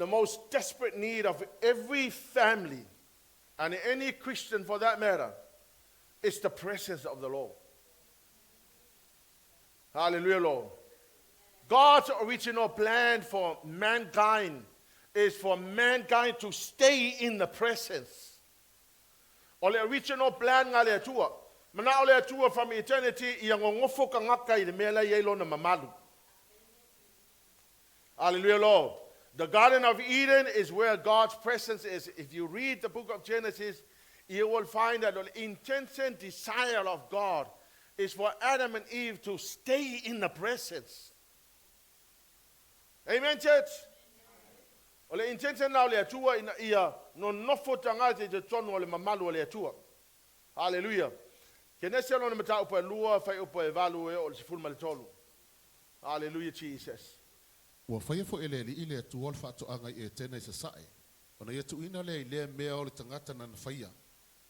the most desperate need of every family, and any Christian for that matter, is the presence of the Lord. Hallelujah, Lord. God's original plan for mankind is for mankind to stay in the presence. O le original plan nga le atua. Mana o le atua from eternity ia ngongofo ka ngaka I le mela ia ilo na mamalu. Hallelujah, Lord. The Garden of Eden is where God's presence is. If you read the book of Genesis, you will find that the intense desire of God is for Adam and Eve to stay in the presence. Amen, church? O le intention na o le atua ina ia no nofo tanga te tonu o le mamalu o le atua. Hallelujah. Kenese no mata upa lua fai upa evalu e o le sifun le tolu. Hallelujah, Jesus. Ua whaia fo ele li ile atua le whaato anga I tēnei se sae. Ona ia tu ina le ile mea o le tangata na whaia.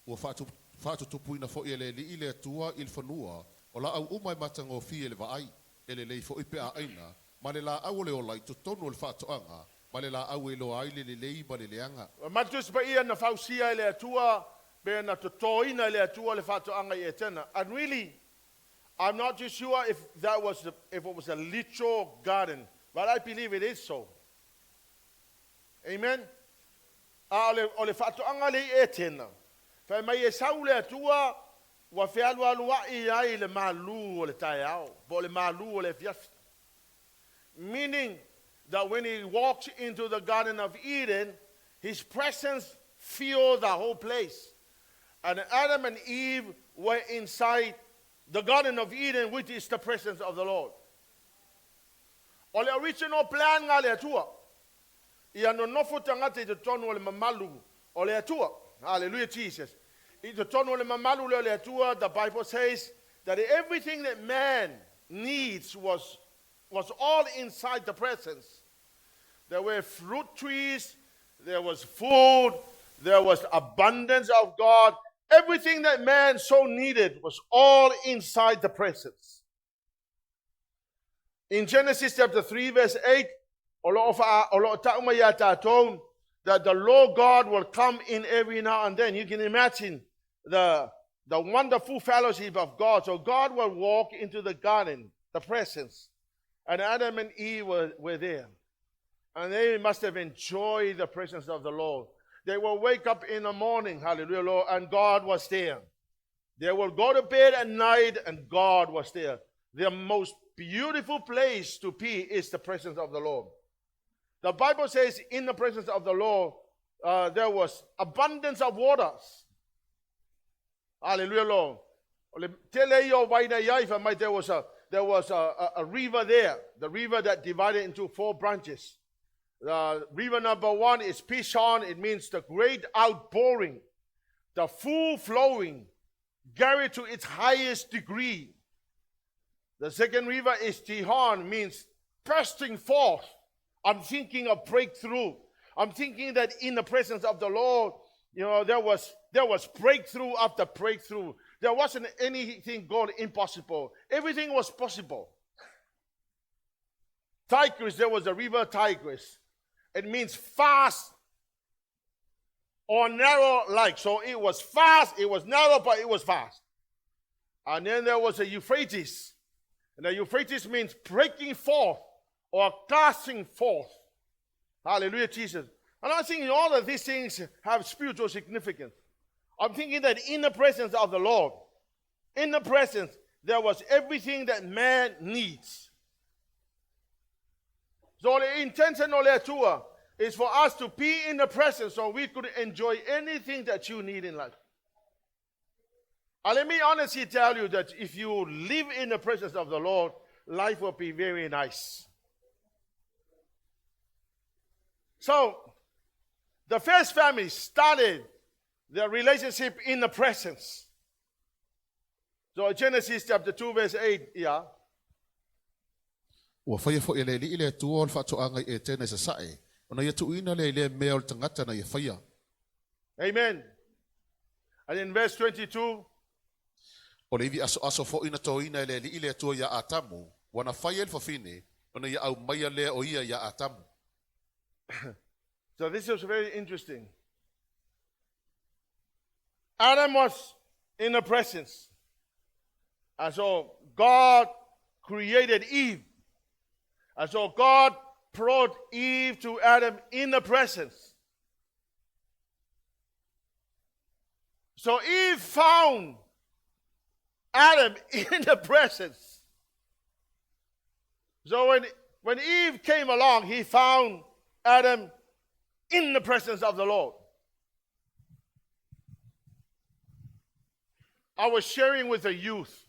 Ua whaato tupu ina fo ele li ile atua il whanua o la au umai matango fi ele vaai. Ele lei fo ipe a aina. Ma le la au le o lai to tonu le whaato anga. Ma le la au e lo ai le lei ma le leanga. Matus pa ia na fausia ele atua be na totoina ele atua le whaato anga I tēna. And really, I'm not too sure if it was a literal garden. But I believe it is so. Amen. O le whaatoanga le e tēnā. Whai mai e sau le atua, wa whialu alua I ai le malu o le tae au. Bo le malu o le fiafi. Meaning that when he walked into the Garden of Eden, his presence filled the whole place. And Adam and Eve were inside the Garden of Eden, which is the presence of the Lord. O le original plan nga le atua. Ia no nofo tangata I te tonu o le mamalu o le atua. Hallelujah, Jesus. I te tonu o le mamalu le atua, the Bible says that everything that man needs was all inside the presence. There were fruit trees, there was food, there was abundance of God. Everything that man so needed was all inside the presence. In Genesis chapter 3 verse 8, that the Lord God will come in every now and then. You can imagine the wonderful fellowship of God. So God will walk into the garden, the presence. And Adam and Eve were there. And they must have enjoyed the presence of the Lord. They will wake up in the morning, hallelujah, Lord, and God was there. They will go to bed at night and God was there. The most beautiful place to be is the presence of the Lord. The Bible says in the presence of the Lord, there was abundance of waters. Hallelujah, Lord. There was a river there, the river that divided into 4 branches. River number 1 is Pishon. It means the great outpouring, the full flowing, carried to its highest degree. The second river is Tihon, means bursting forth. I'm thinking of breakthrough. I'm thinking that in the presence of the Lord, there was breakthrough after breakthrough. There wasn't anything God impossible. Everything was possible. Tigris, there was a river Tigris. It means fast or narrow like. So it was fast, it was narrow, but it was fast. And then there was a Euphrates. And the Euphrates means breaking forth or casting forth. Hallelujah, Jesus. And I'm thinking all of these things have spiritual significance. I'm thinking that in the presence of the Lord, in the presence, there was everything that man needs. So the intention of the tour is for us to be in the presence so we could enjoy anything that you need in life. And let me honestly tell you that if you live in the presence of the Lord, life will be very nice. So, the first family started their relationship in the presence. So, Genesis chapter 2 verse 8, yeah. Ua whaia fo ele li ile tua o le whaatoanga I tēnei se sae. Ona ia tuina le ile mea o le tangata na ia whaia. Amen. And in verse 22, o le iwi aso fo ina to ina le li ile tua ia atamu, wana whaia le whawhine, ona ia au maia lea o ia atamu. So this is very interesting. Adam was in the presence. And so God created Eve. And so God brought Eve to Adam in the presence. So Eve found Adam in the presence. So when Eve came along, he found Adam in the presence of the Lord. I was sharing with the youth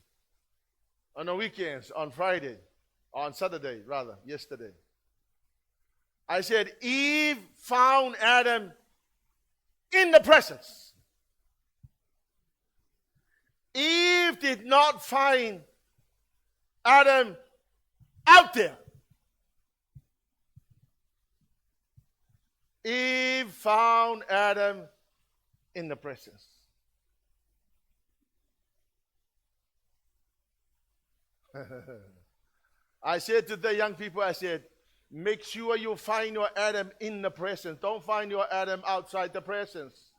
on the weekends, on Friday, on Saturday rather, yesterday. I said, Eve found Adam in the presence. Eve did not find Adam out there. Eve found Adam in the presence. I said to the young people, I said, make sure you find your Adam in the presence. Don't find your Adam outside the presence.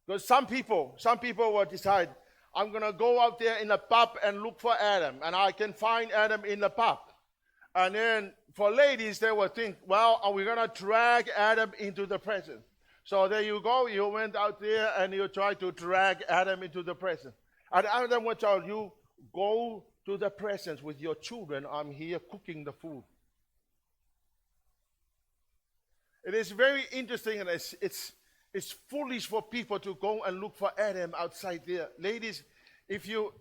Because some people will decide, I'm going to go out there in the pub and look for Adam, and I can find Adam in the pub. And then for ladies, they will think, well, are we going to drag Adam into the presence? So there you go. You went out there and you tried to drag Adam into the presence. And Adam will tell you, go to the presence with your children. I'm here cooking the food. It is very interesting, and it's foolish for people to go and look for Adam outside there. Ladies, if you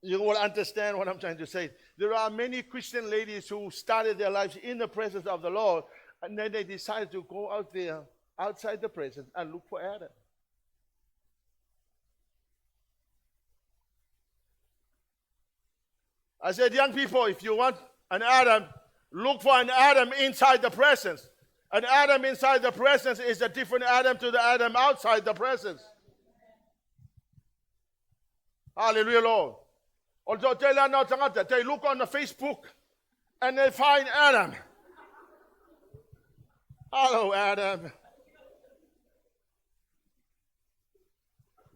will understand what I'm trying to say. There are many Christian ladies who started their lives in the presence of the Lord, and then they decided to go out there, outside the presence, and look for Adam. I said, young people, if you want an Adam, look for an Adam inside the presence. An Adam inside the presence is a different Adam to the Adam outside the presence. Hallelujah, Lord. Also, they look on the Facebook and they find Adam. Hello, Adam.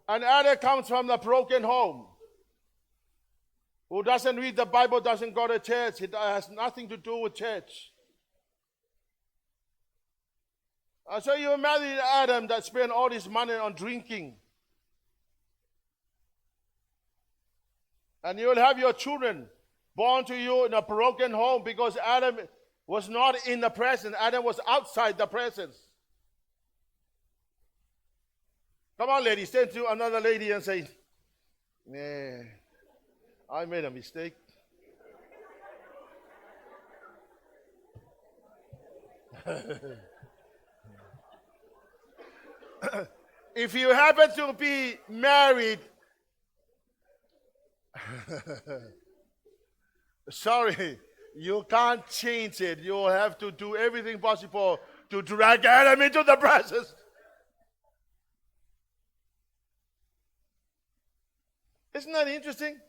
And Adam comes from the broken home. Who doesn't read the Bible, doesn't go to church. It has nothing to do with church. So you married Adam that spent all his money on drinking. And you will have your children born to you in a broken home because Adam was not in the presence. Adam was outside the presence. Come on, ladies, stand to another lady and say, yeah, I made a mistake. If you happen to be married, sorry, you can't change it. You have to do everything possible to drag Adam into the presence. Isn't that interesting?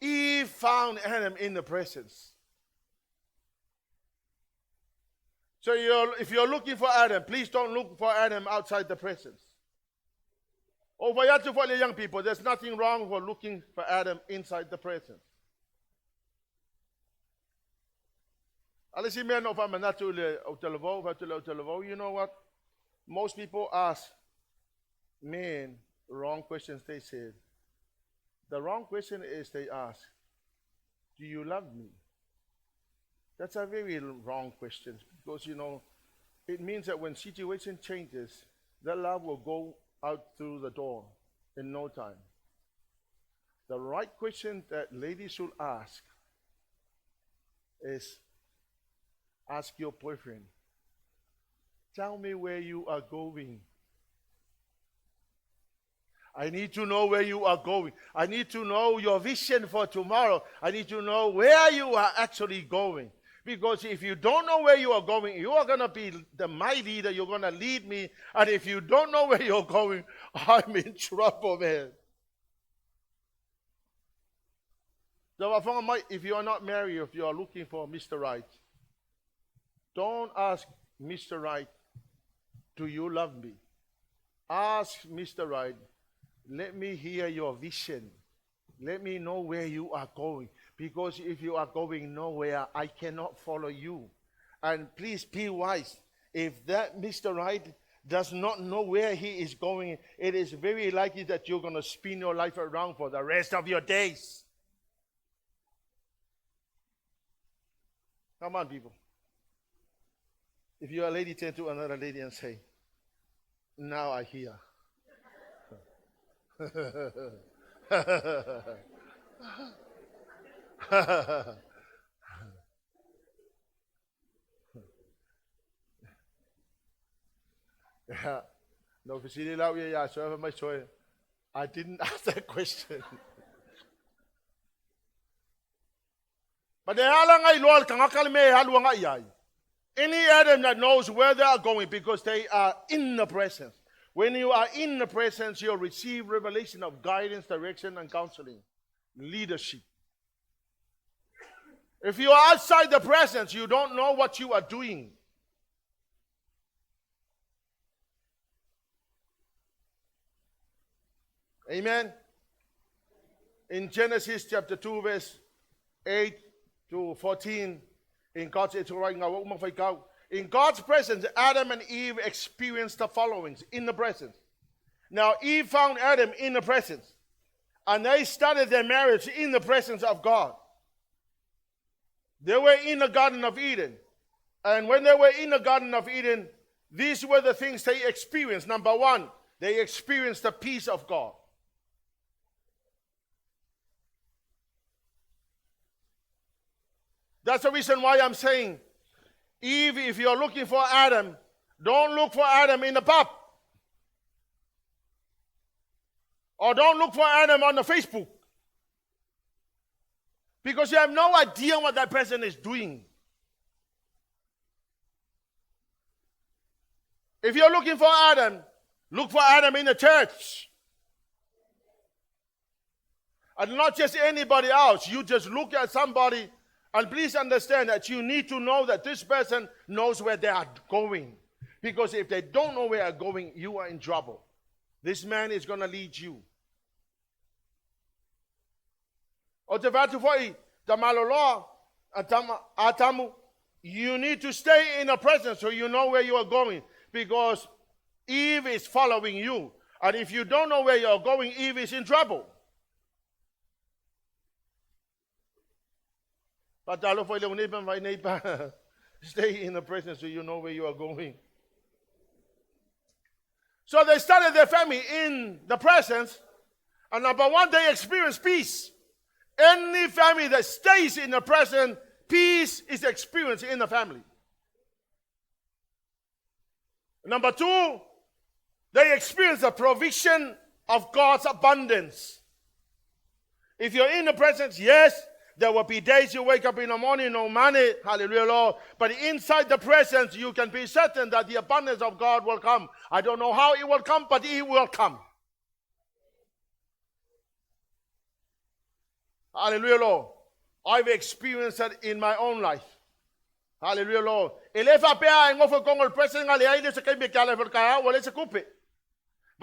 Eve found Adam in the presence. So if you're looking for Adam, please don't look for Adam outside the presence. Or for the young people, there's nothing wrong with looking for Adam inside the presence. You know what? Most people ask men wrong questions. They said, the wrong question is they ask, do you love me? That's a very wrong question because, it means that when situation changes, that love will go out through the door in no time. The right question that ladies should ask is, ask your boyfriend, tell me where you are going. I need to know where you are going. I need to know your vision for tomorrow. I need to know where you are actually going. Because if you don't know where you are going, you are going to be my leader. You're going to lead me. And if you don't know where you're going, I'm in trouble, man. So if you are not married, if you are looking for Mr. Right, don't ask Mr. Right, do you love me? Ask Mr. Right, let me hear your vision. Let me know where you are going. Because if you are going nowhere, I cannot follow you. And please be wise. If that Mr. Right does not know where he is going, it is very likely that you're going to spin your life around for the rest of your days. Come on, people. If you're a lady, turn to another lady and say, now I hear. Yeah. No, I didn't ask that question. But any Adam that knows where they are going because they are in the presence. When you are in the presence, you'll receive revelation of guidance, direction, and counseling, leadership. If you are outside the presence, you don't know what you are doing. Amen. In Genesis chapter 2, verse 8 to 14, in God's presence, Adam and Eve experienced the following in the presence. Now, Eve found Adam in the presence, and they started their marriage in the presence of God. They were in the Garden of Eden. And when they were in the Garden of Eden, these were the things they experienced. Number one, they experienced the peace of God. That's the reason why I'm saying, Eve, if you're looking for Adam, don't look for Adam in the pub. Or don't look for Adam on the Facebook. Because you have no idea what that person is doing. If you're looking for Adam, look for Adam in the church. And not just anybody else. You just look at somebody, and please understand that you need to know that this person knows where they are going. Because if they don't know where they are going, you are in trouble. This man is going to lead you. You need to stay in the presence so you know where you are going. Because Eve is following you. And if you don't know where you are going, Eve is in trouble. But stay in the presence so you know where you are going. So they started their family in the presence. And number one, they experienced peace. Any family that stays in the present, peace is experienced in the family. Number two, they experience the provision of God's abundance. If you're in the presence, yes, there will be days you wake up in the morning, no money, hallelujah, Lord. But inside the presence, you can be certain that the abundance of God will come. I don't know how it will come, but it will come. Hallelujah, Lord. I've experienced that in my own life. Hallelujah, Lord. But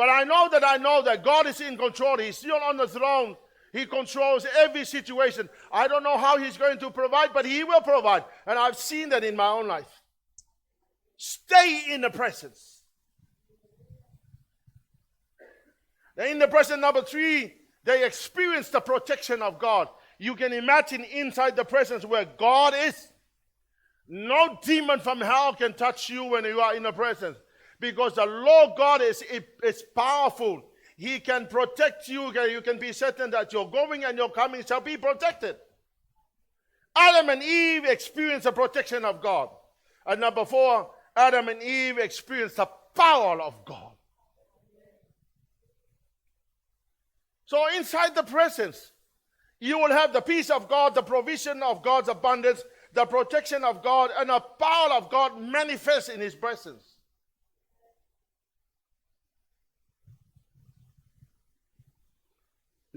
I know that God is in control. He's still on the throne. He controls every situation. I don't know how He's going to provide, but He will provide. And I've seen that in my own life. Stay in the presence. Then in the presence, number three, they experience the protection of God. You can imagine inside the presence where God is. No demon from hell can touch you when you are in the presence. Because the Lord God is powerful. He can protect you. You can be certain that your going and your coming shall be protected. Adam and Eve experienced the protection of God. And number four, Adam and Eve experienced the power of God. So inside the presence, you will have the peace of God, the provision of God's abundance, the protection of God, and the power of God manifest in His presence.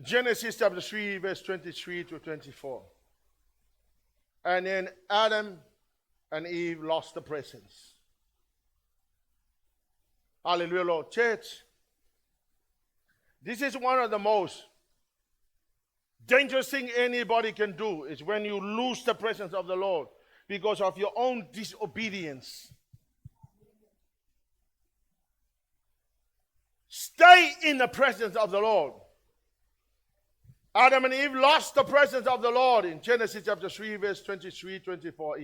Genesis chapter 3, verse 23 to 24. And then Adam and Eve lost the presence. Hallelujah, Lord. Church, this is one of the most dangerous thing anybody can do, is when you lose the presence of the Lord because of your own disobedience. Stay in the presence of the Lord. Adam and Eve lost the presence of the Lord in Genesis chapter 3, verse 23, 24.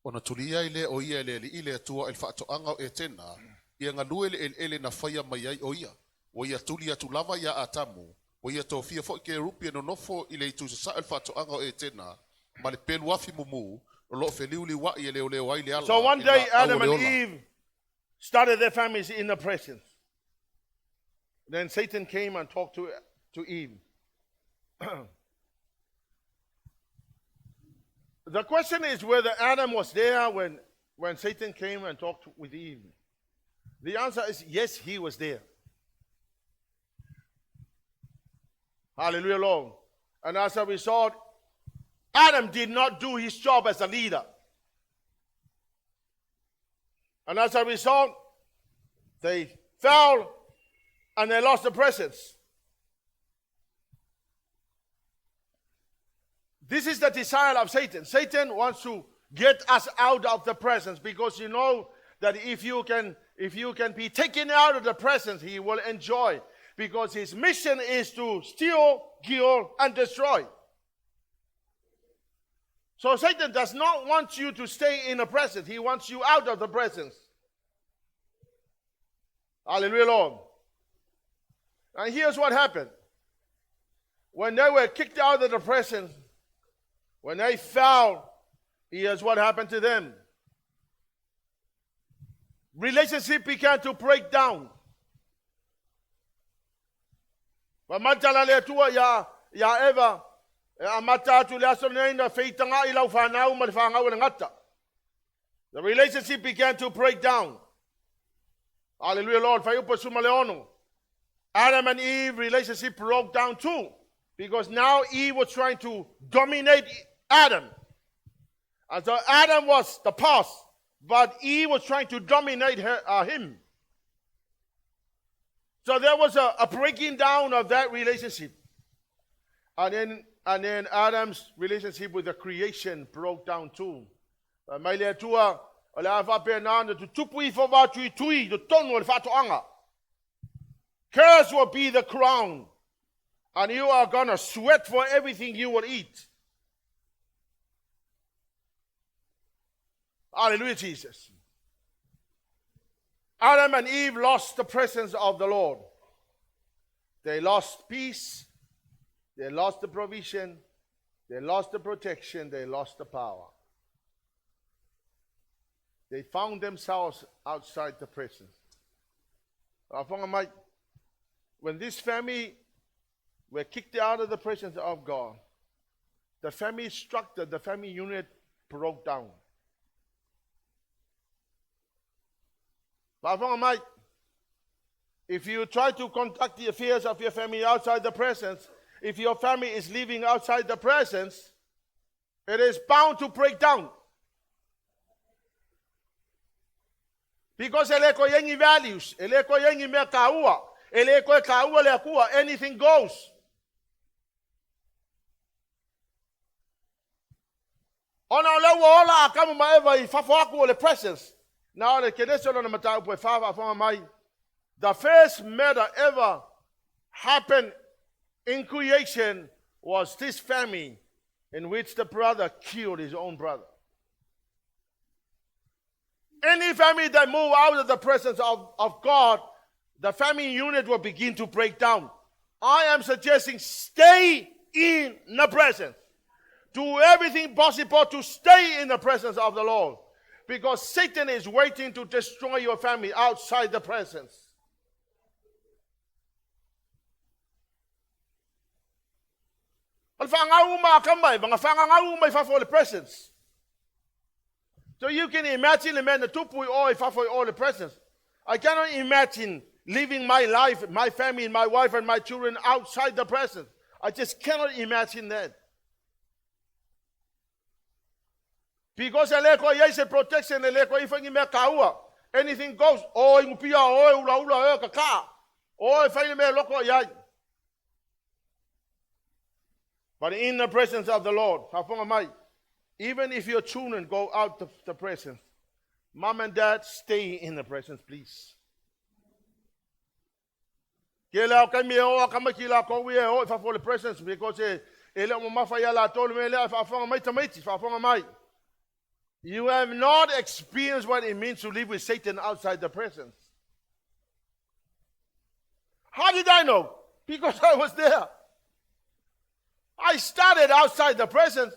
Ona tulia ile o ia ile tua il whaatoanga o e tena, ia ngalue ele na whaia mai ai o ia, o ia tulia tu lava ia atamu, o ia tō fia fo ke rupi no nofo ile tu sa il whaatoanga o e tena, ma le pelu afi mumu, o lo feliuli wa ia leo leo ai le ala. So one day Adam and Eve started their families in the presence. Then Satan came and talked to Eve. The question is whether Adam was there when Satan came and talked with Eve. The answer is yes, he was there. Hallelujah, Lord. And as a result, Adam did not do his job as a leader. And as a result, they fell and they lost the presence. This is the desire of Satan. Satan wants to get us out of the presence, because you know that if you can be taken out of the presence, he will enjoy, because his mission is to steal, kill, and destroy. So Satan does not want you to stay in the presence. He wants you out of the presence. Hallelujah, Lord. And here's what happened. When they were kicked out of the presence, when they fell, here's what happened to them. Relationship began to break down. The relationship began to break down. Hallelujah, Lord. Adam and Eve relationship broke down too, because now Eve was trying to dominate Adam. And so Adam was the boss, but Eve was trying to dominate him. So there was a breaking down of that relationship. And then Adam's relationship with the creation broke down too. Curse will be the crown, and you are going to sweat for everything you will eat. Hallelujah, Jesus. Adam and Eve lost the presence of the Lord. They lost peace. They lost the provision. They lost the protection. They lost the power. They found themselves outside the presence. When this family were kicked out of the presence of God, the family structure, the family unit broke down. If you try to conduct the affairs of your family outside the presence, if your family is living outside the presence, it is bound to break down. Because yengi values, yengi me kaua, kaua le kua, anything goes. Ona le wola kama maeva I fafaku le presence. Now the Kenese on the matau po fafa mai. The first murder ever happened in creation was this family in which the brother killed his own brother. Any family that move out of the presence of God, the family unit will begin to break down. I am suggesting stay in the presence. Do everything possible to stay in the presence of the Lord, because Satan is waiting to destroy your family outside the presence. The presence. So you can imagine the man the two all the presence. I cannot imagine living my life, my family, my wife, and my children outside the presence. I just cannot imagine that. Because protection, anything goes. But in the presence of the Lord, even if your children go out of the presence, mom and dad, stay in the presence, please. If you have not experienced what it means to live with Satan outside the presence. How did I know? Because I was there. I started outside the presence.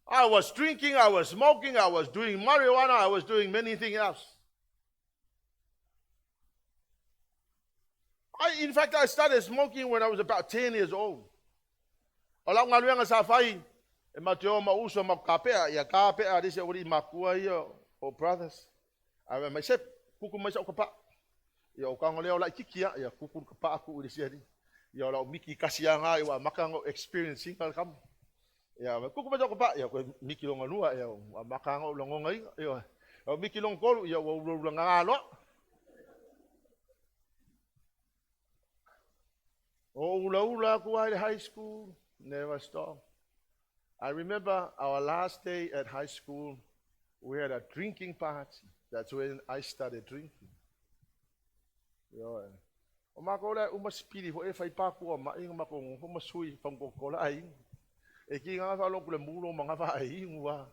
I was drinking, I was smoking, I was doing marijuana, I was doing many things else. In fact, I started smoking when I was about 10 years old. Oh, brothers. I remember myself, kuku myself kapa. Yo kang leo like kikia, ya kuku kapa aku di sini. Yo lau miki kasianga, yo makang experiencing kam. Ya kuku myself kapa, ya miki long anua, ya makang longongai, yo miki long kolu, ya ngalo. Oh, ula kuai high school, never stop. I remember our last day at high school, we had a drinking party. That's when I started drinking. Omakola umaspili ho e fai pa ko ma inga makong ho masui pang ko kola ai. E ki nga fa lo kule mulo mga fa ai ngwa.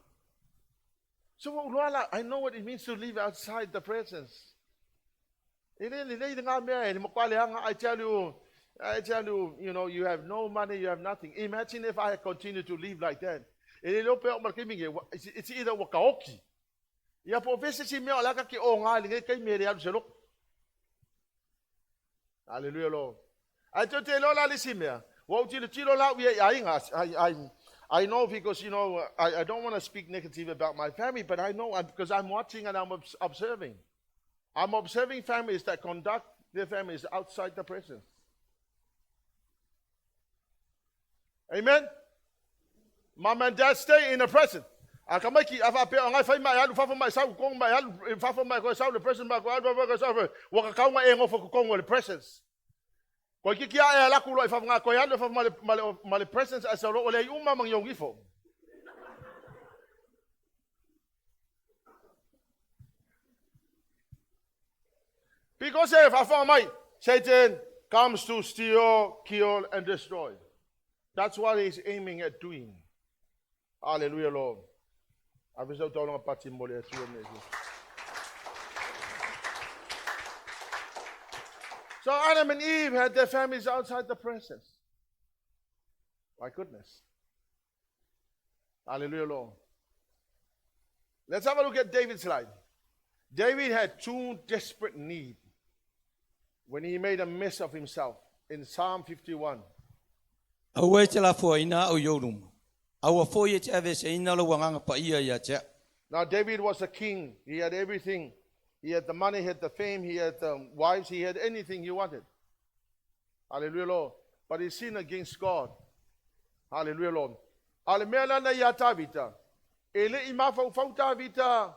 So I know what it means to live outside the presence. I tell you, you have no money, you have nothing. Imagine if I continue to live like that. It's either wakaoki. Ya professor si me ala ka ki o nga linge kay me real selok. Hallelujah, Lord. I told you, Lord, listen here. I know because, I don't want to speak negative about my family, but I know because I'm watching and I'm observing. I'm observing families that conduct their families outside the presence. Amen? Mom and dad stay in the presence. The presence. Presence as a Leauma mangyongifo. Because if I found Satan comes to steal, kill, and destroy. That's what he's aiming at doing. Hallelujah, Lord. So Adam and Eve had their families outside the presence. My goodness. Hallelujah, Lord. Let's have a look at David's life. David had two desperate needs when he made a mess of himself in Psalm 51. Now David was a king. He had everything. He had the money, he had the fame, he had the wives, he had anything he wanted. Hallelujah, Lord. But he sinned against God. Hallelujah, Lord. Hallelujah, Lord. Ele imafau fauta vita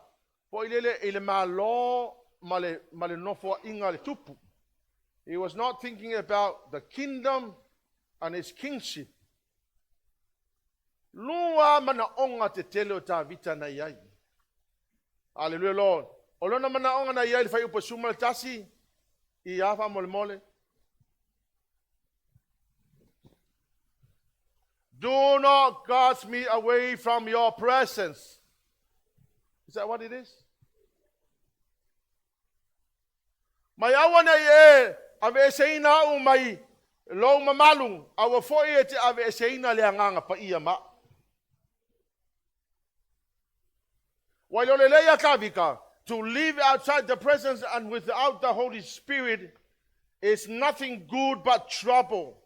po ele malo male nofo inga tupu. He was not thinking about the kingdom and his kingship. Lua mana onga te telo ta vita na yai. Hallelujah, Lord. Olona mana onga na yai fai upasuma tasi I afa mole. Do not cast me away from your presence. Is that what it is? May awa na ye ave seina umay lo mamalung awa fo ye te ave seina le nganga pa iya ma. Wailoleleya kavika, to live outside the presence and without the Holy Spirit is nothing good but trouble.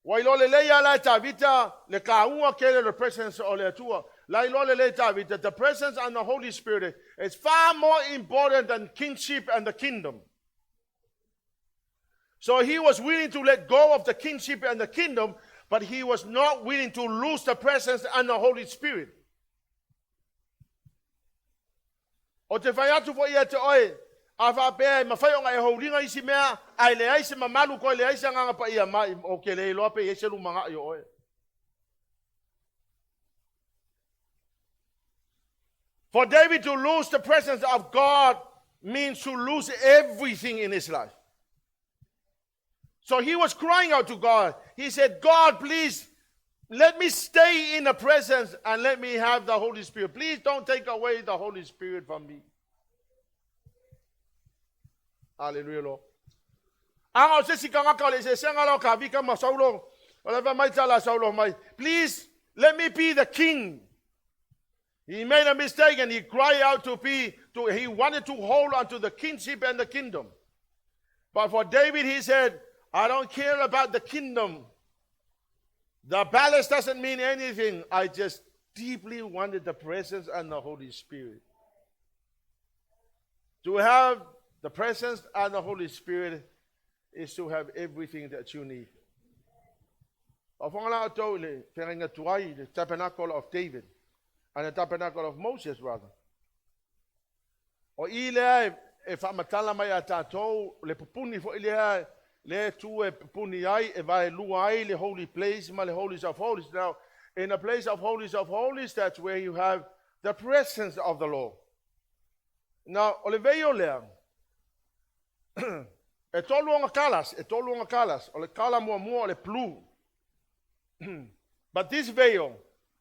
Wailoleleya la tavita le kaua kele the presence o le tua That the presence and the Holy Spirit is far more important than kingship and the kingdom. So he was willing to let go of the kingship and the kingdom, but he was not willing to lose the presence and the Holy Spirit. O te whai atu fo ia te oe, a whapea mawhai o ngai hauringa isi mea, ai le aise mamalu koe le aise nganga pa ia mai, o ke le loa pe ese lumanga i oe. For David to lose the presence of God means to lose everything in his life. So he was crying out to God. He said, God, please, let me stay in the presence and let me have the Holy Spirit. Please don't take away the Holy Spirit from me. Hallelujah, Lord. Please, let me be the king. He made a mistake and he cried out he wanted to hold on to the kingship and the kingdom. But for David, he said, I don't care about the kingdom. The palace doesn't mean anything. I just deeply wanted the presence and the Holy Spirit. To have the presence and the Holy Spirit is to have everything that you need. The tabernacle of David and the tabernacle of Moses, rather. O ile e whamatala mai a tātou le pupuni fo ile le tu e pupuni ai e vai lua ai le holy place ma le holies of holies. Now, in the place of holies, that's where you have the presence of the Lord. Now, o le veio lea e tolu onga kalas, o le kala mua o le plu. But this veil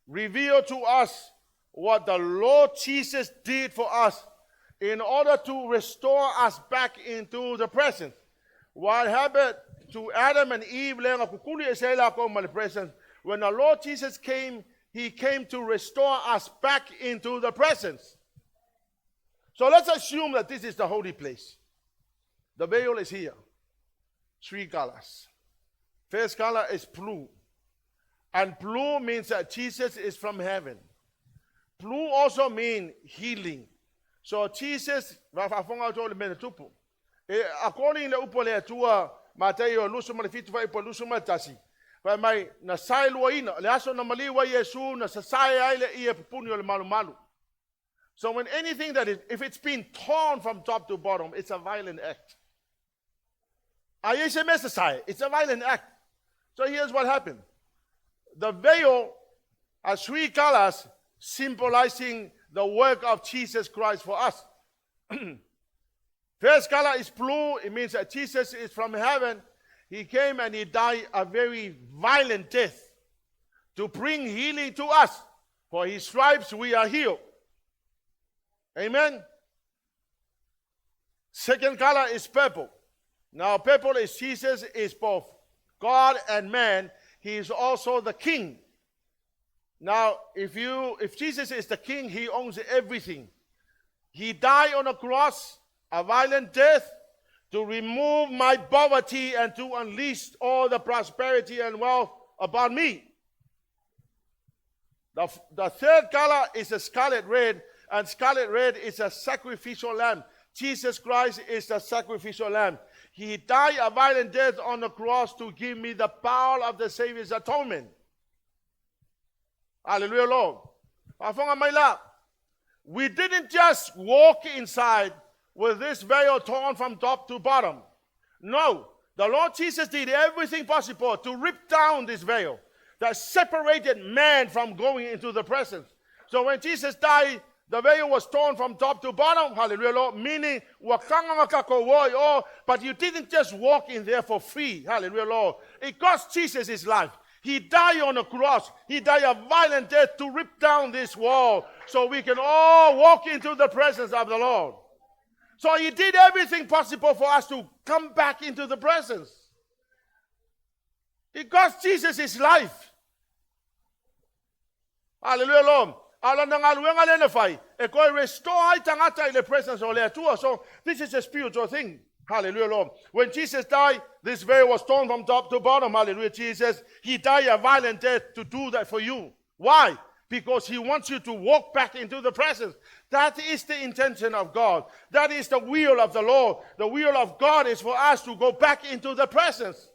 revealed to us what the Lord Jesus did for us in order to restore us back into the presence. What happened to Adam and Eve, when the Lord Jesus came, he came to restore us back into the presence. So let's assume that this is the holy place. The veil is here. 3 colors. First color is blue. And blue means that Jesus is from heaven. Blue also means healing. So Jesus, according to upole tua Mateo lusuma le fitu vai po lusuma tasi. Vai mai na sai luaina, le aso na maliwa Yesu na sai ai le ia pupunio le malu. So when anything if it's been torn from top to bottom, it's a violent act. It's a violent act. So here's what happened. The veil has 3 colors symbolizing the work of Jesus Christ for us. First color is blue. It means that Jesus is from heaven. He came and he died a very violent death to bring healing to us. For his stripes we are healed. Amen. Second color is purple. Now purple is Jesus is both God and man. He is also the king. Now, if Jesus is the king, he owns everything. He died on a cross, a violent death, to remove my poverty and to unleash all the prosperity and wealth upon me. The third color is a scarlet red, and scarlet red is a sacrificial lamb. Jesus Christ is the sacrificial lamb. He died a violent death on the cross to give me the power of the Savior's atonement. Hallelujah, Lord. We didn't just walk inside with this veil torn from top to bottom. No, the Lord Jesus did everything possible to rip down this veil that separated man from going into the presence. So when Jesus died, the veil was torn from top to bottom. Hallelujah, Lord. Meaning, but you didn't just walk in there for free. Hallelujah, Lord. It cost Jesus his life. He died on a cross. He died a violent death to rip down this wall so we can all walk into the presence of the Lord. So he did everything possible for us to come back into the presence. It cost Jesus his life. Hallelujah, Lord. Restore the presence of the. So this is a spiritual thing. Hallelujah, Lord. When Jesus died, this veil was torn from top to bottom. Hallelujah, Jesus. He died a violent death to do that for you. Why? because he wants you to walk back into the presence. That is the intention of God. That is the will of the Lord. The will of God is for us to go back into the presence.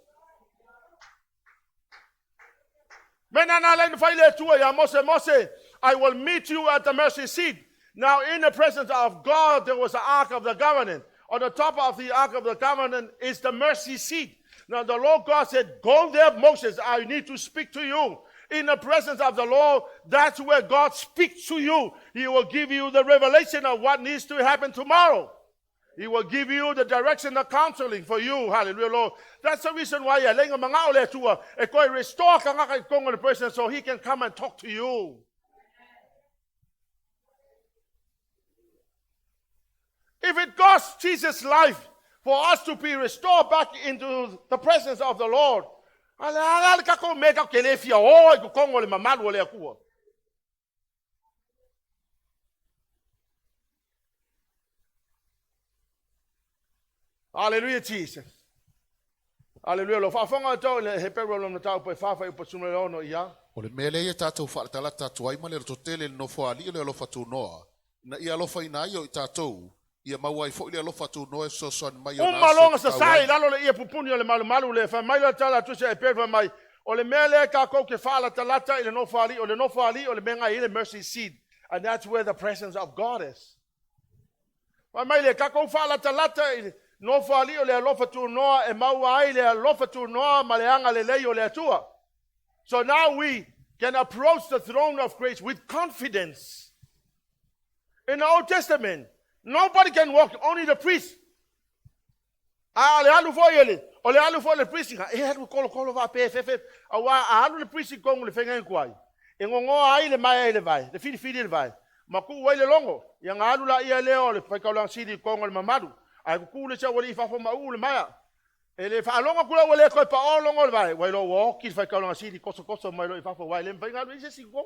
I will meet you at the mercy seat. Now in the presence of God, there was the Ark of the Covenant. On the top of the Ark of the Covenant is the mercy seat. Now the Lord God said, go there, Moses, I need to speak to you. In the presence of the Lord, that's where God speaks to you. He will give you the revelation of what needs to happen tomorrow. He will give you the direction of counseling for you. Hallelujah, Lord. That's the reason why restore the person so he can come and talk to you. If it costs Jesus' life for us to be restored back into the presence of the Lord, hallelujah, Jesus. Hallelujah. Lo fafonga to le hepero lo tau pe fafa po sumelo no ia. O le mele ia tātou whaatala tātou ai male rototele no whaali le alofa tū noa. Na ia alofa ina ia o i tātou. Ia mauai fo le alofa tū noa so son mai o nasa. Malonga sa sai lalo le ia pupuni o le malu le fa mai la tala tu se pe fa mai. O le mele ka ko ke fala talata ile no whaali o le no whaali o le menga ile mercy seat. And that's where the presence of God is. Fa mai le ka ko fala talata ile no whaali o le alofa tū noa e mauai le alofa tū noa maleanga le lei o le atua. So now we can approach the throne of grace with confidence. In the Old Testament, nobody can walk, only the priest. Le alu fo ele, o le alu fo le priest nga, e hatu kolo va pe fe. Awa alu le priest kong le fenga kwai. E ngongo ai le mai le vai, le fili le vai. Maku wai le longo, yang alu la ia leo le fa kaulang sidi kong le mamadu. Ai ku le cha wali fa fo mau le maya. Ele fa longa kula wale ko pa o longo vai, wai lo wo ki fa kaulang sidi koso mai lo fa fo wai le fenga le se singong.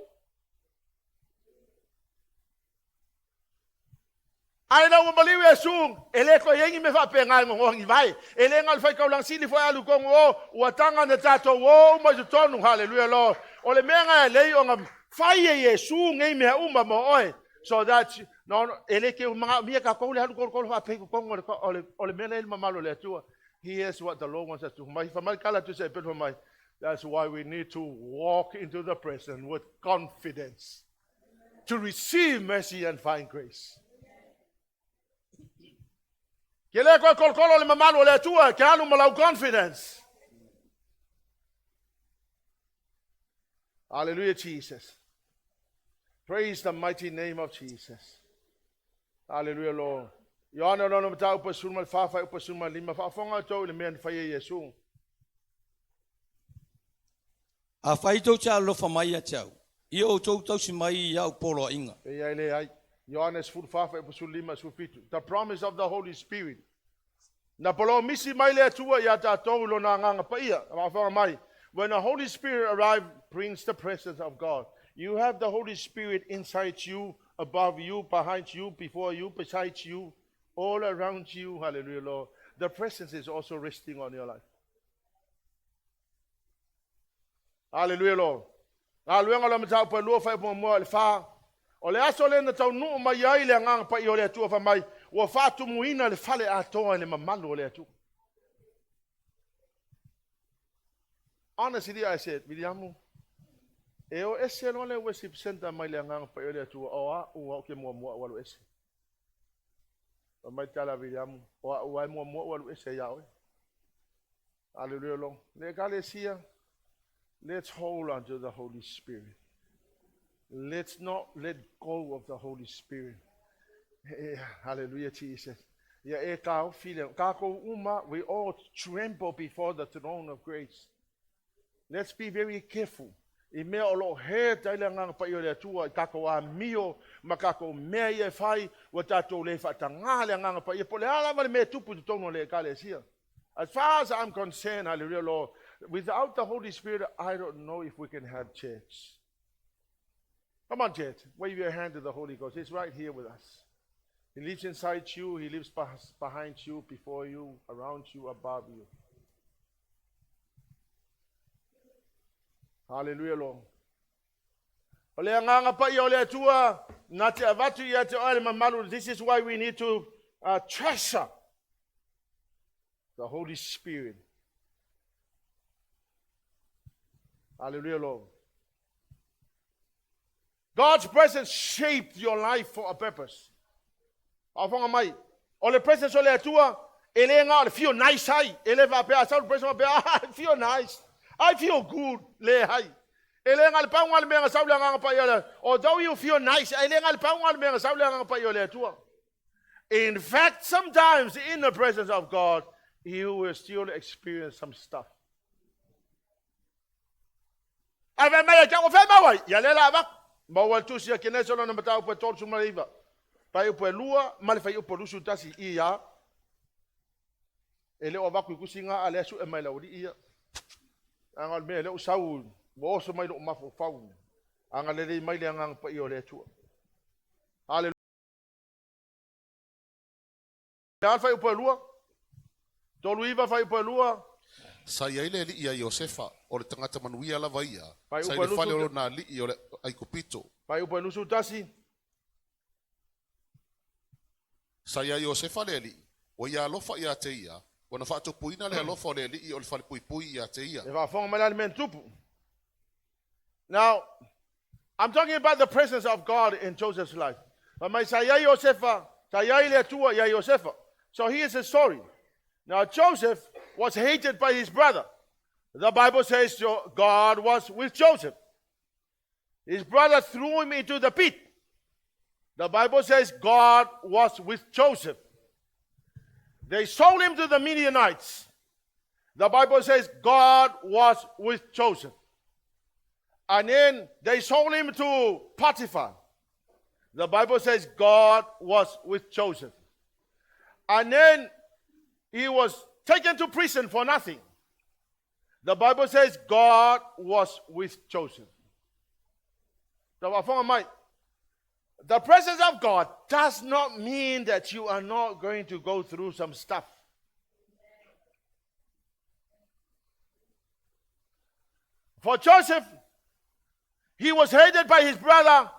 Ai não believe yesu ele ko yengi me fa penga ngo ngi vai ele ngal fa kaulang sidi fo alu kong o atanga na tato o ma tonu hallelujah lord o le menga le o ngam fa yesu ngai me uma mo oi so that no ele ke mga mia ka ko le alu ko fa pe ko o le mena il mamalo le tu here's what the Lord wants us to mai fa mai kala tu se pe mai. That's why we need to walk into the presence with confidence to receive mercy and find grace. Kele ko kolo le mamalo le tua ke anu malau confidence. Hallelujah, Jesus. Praise the mighty name of Jesus. Hallelujah, Lord. Yohana no mata upa sunma fa upa sunma lima fa fonga to le men fa Yesu. A fai tau cha lo fa mai a chau. I o tau si mai ia o polo inga. E ai ai. Johannes 4:5-5. The promise of the Holy Spirit. Na polo misi mai le tua ia tātou lo na nganga pa ia. Mai. When the Holy Spirit arrives, brings the presence of God. You have the Holy Spirit inside you, above you, behind you, before you, beside you, all around you. Hallelujah, Lord. The presence is also resting on your life. Hallelujah, Lord. Hallelujah, Lord. Mtau pa lua fai po mo le fa. O le aso le na tau nuu mai ai le ngang pa i o le atua fa mai. Ua fatu muina le fale atoa le mamalu o le atua. Honestly, I said, Williamu, e o ese lo le worship center mai le ngang pa i o le atua. O a ua o ke mua walu ese. O mai tala Williamu. O a ua mua walu ese yawe. Hallelujah, Lord. Le kalesia, let's hold on to the Holy Spirit. Let's not let go of the Holy Spirit. Hallelujah, Jesus. We all tremble before the throne of grace. Let's be very careful. I mea o lo he taile nganga pa i o le atua i kako a mio ma kako mea i e whai wa tatou le whatanga le nganga pa i e po le ala ma le mea tupu tu tono le kale sia. As far as I'm concerned, hallelujah, Lord, without the Holy Spirit, I don't know if we can have church. Come on, church. Wave your hand to the Holy Ghost. He's right here with us. He lives inside you. He lives behind you, before you, around you, above you. Hallelujah, Lord. Ole nganga pa I ole tua na te avatu ia te ole mamalu. This is why we need to treasure the Holy Spirit. Hallelujah, Lord. God's presence shaped your life for a purpose. Afonga mai. Ole presence ole tua ele nga ole feel nice hai. Ele va pe asa presence pe I feel nice. I feel good le hai. Ele nga le pa ngale menga sa nga pa yole. Although you feel nice, ele nga le pa ngale menga sa nga pa yole tua. In fact, sometimes in the presence of God, you will still experience some stuff. Ave mai ja o fe mawai. Ya le la va. Mawa tu sia Kenese no mata o petol sumaliva. Pai o pelua, male fai o polusu tasi ia. Ele o vaku kusinga ale su e mai la odi ia. Angal me le o sau, bo so mai lo mafo fau. Angal le mai le angang pa i o le tu. Halleluiah. Ya fai o pelua. Toluiva fai o pelua. Sa ia ile li ia Iosefa o le tangata manuia Lavea. Pai Sa upa ile fale lusu- o na li o le ai kupito. Pai o pelusu tasi. Sa ia Iosefa le li o ia lofa ia te ia. Wana whaato puina le alofa o le li o le fale pui pui ia te ia. E va fonga mai men tupu. Now, I'm talking about the presence of God in Joseph's life. But my saya Josefa, saya ile tua ya Josefa. So here's the story. Now Joseph was hated by his brother. The Bible says God was with Joseph. His brother threw him into the pit. The Bible says God was with Joseph. They sold him to the Midianites. The Bible says God was with Joseph. And then they sold him to Potiphar. The Bible says God was with Joseph. And then he was taken to prison for nothing. The Bible says God was with Joseph. The presence of God does not mean that you are not going to go through some stuff. For Joseph, he was hated by his brother.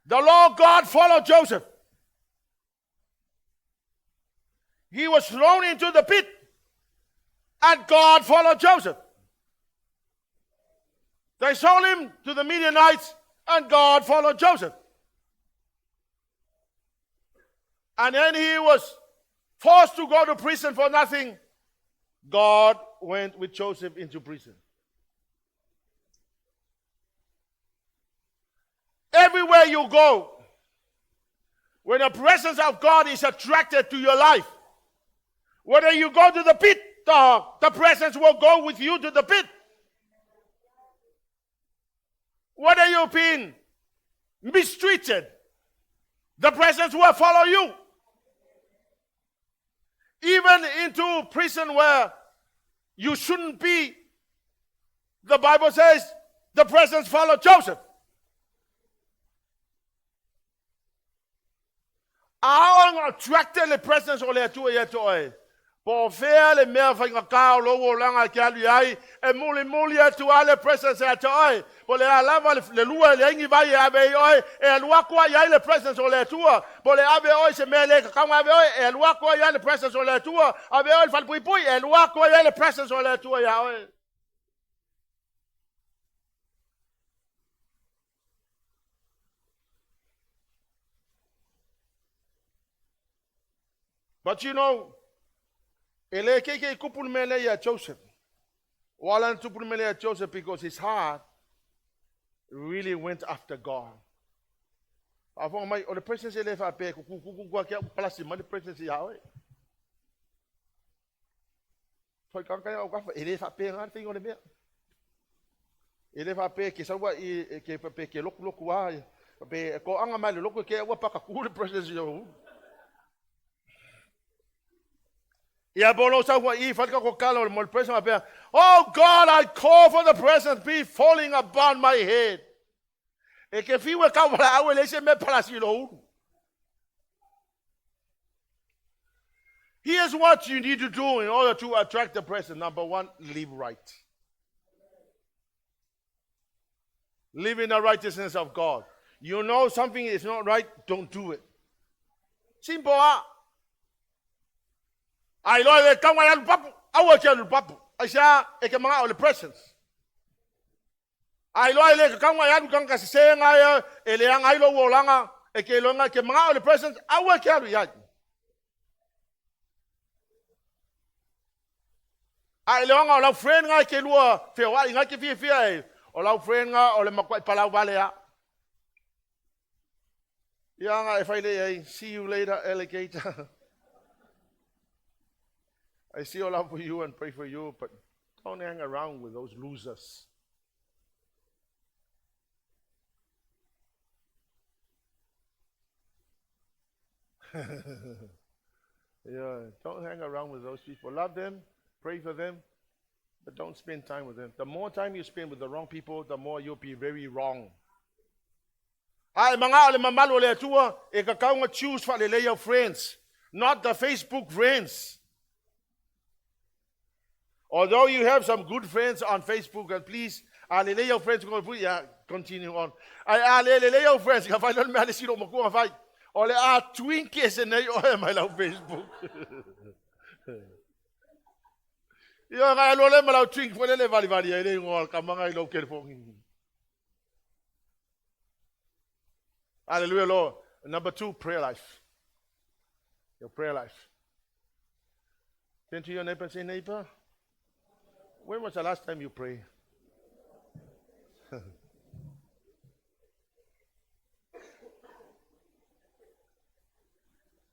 The Lord God followed Joseph. He was thrown into the pit, and God followed Joseph. They sold him to the Midianites, and God followed Joseph. And then he was forced to go to prison for nothing. God went with Joseph into prison. Everywhere you go, when the presence of God is attracted to your life, whether you go to the pit, the presence will go with you to the pit. Whether you've been mistreated, the presence will follow you. Even into prison where you shouldn't be, the Bible says the presence followed Joseph. How attracted the presence of the two years. Po fea le mea whainga kao logo langa ki alu ai, e muli atu ale presence atu oi. Po le alava le lua le ingi vai ave oi, e alua kua iai le presence o le atua. Po le ave oi se mea le kakanga ave oi, e alua kua iai le presence o le atua. Ave oi fal pui pui, e alua kua iai le presence o le atua ia oi. But you know, ele keke kupul mele ya Joseph. Walan tupul mele ya Joseph because his heart really went after God. Avant mai o le presence ele fa pe ku kwa kia place mai le presence ya oi. Foi kan kan o ka ele fa pe ngar tingo le me. Ele fa pe ke sa wa I ke pe ke loku wa pe ko anga mai le loku ke wa pa ka ku le presence yo. Oh God, I call for the presence be falling upon my head. Here's what you need to do in order to attract the presence. Number one, live right. Live in the righteousness of God. You know something is not right, don't do it. Simple ah. Ay lo le kang wala papu. Awa kya lu papu. Ay siya e ka mga ole presence. Ay lo le kang wala kang kasi nga ele ang ay lo wala nga e ke lo nga ke mga ole presence awa kya lu ya. Ay lo nga la friend nga ke lu fe wa nga ke fi ai. O la friend nga ole makwai pala wale ya. Yeah, if I see you later, alligator. I see all out for you and pray for you, but don't hang around with those losers. Yeah, don't hang around with those people. Love them, pray for them, but don't spend time with them. The more time you spend with the wrong people, the more you'll be very wrong. Ay mga ole mamalo le tua e kakao nga choose fa le your friends, not the Facebook friends. Although you have some good friends on Facebook, and please, le your friends go continue on. Ay le your friends ka fa le me ale sino mo ko fa. Ole twinkies en ay o my love Facebook. Yo ga lo le ma twink fo le vali le ngol ka mga ilo ke fo. Hallelujah, Lord. Number 2, prayer life. Your prayer life. Turn to your neighbor and say, neighbor, when was the last time you prayed?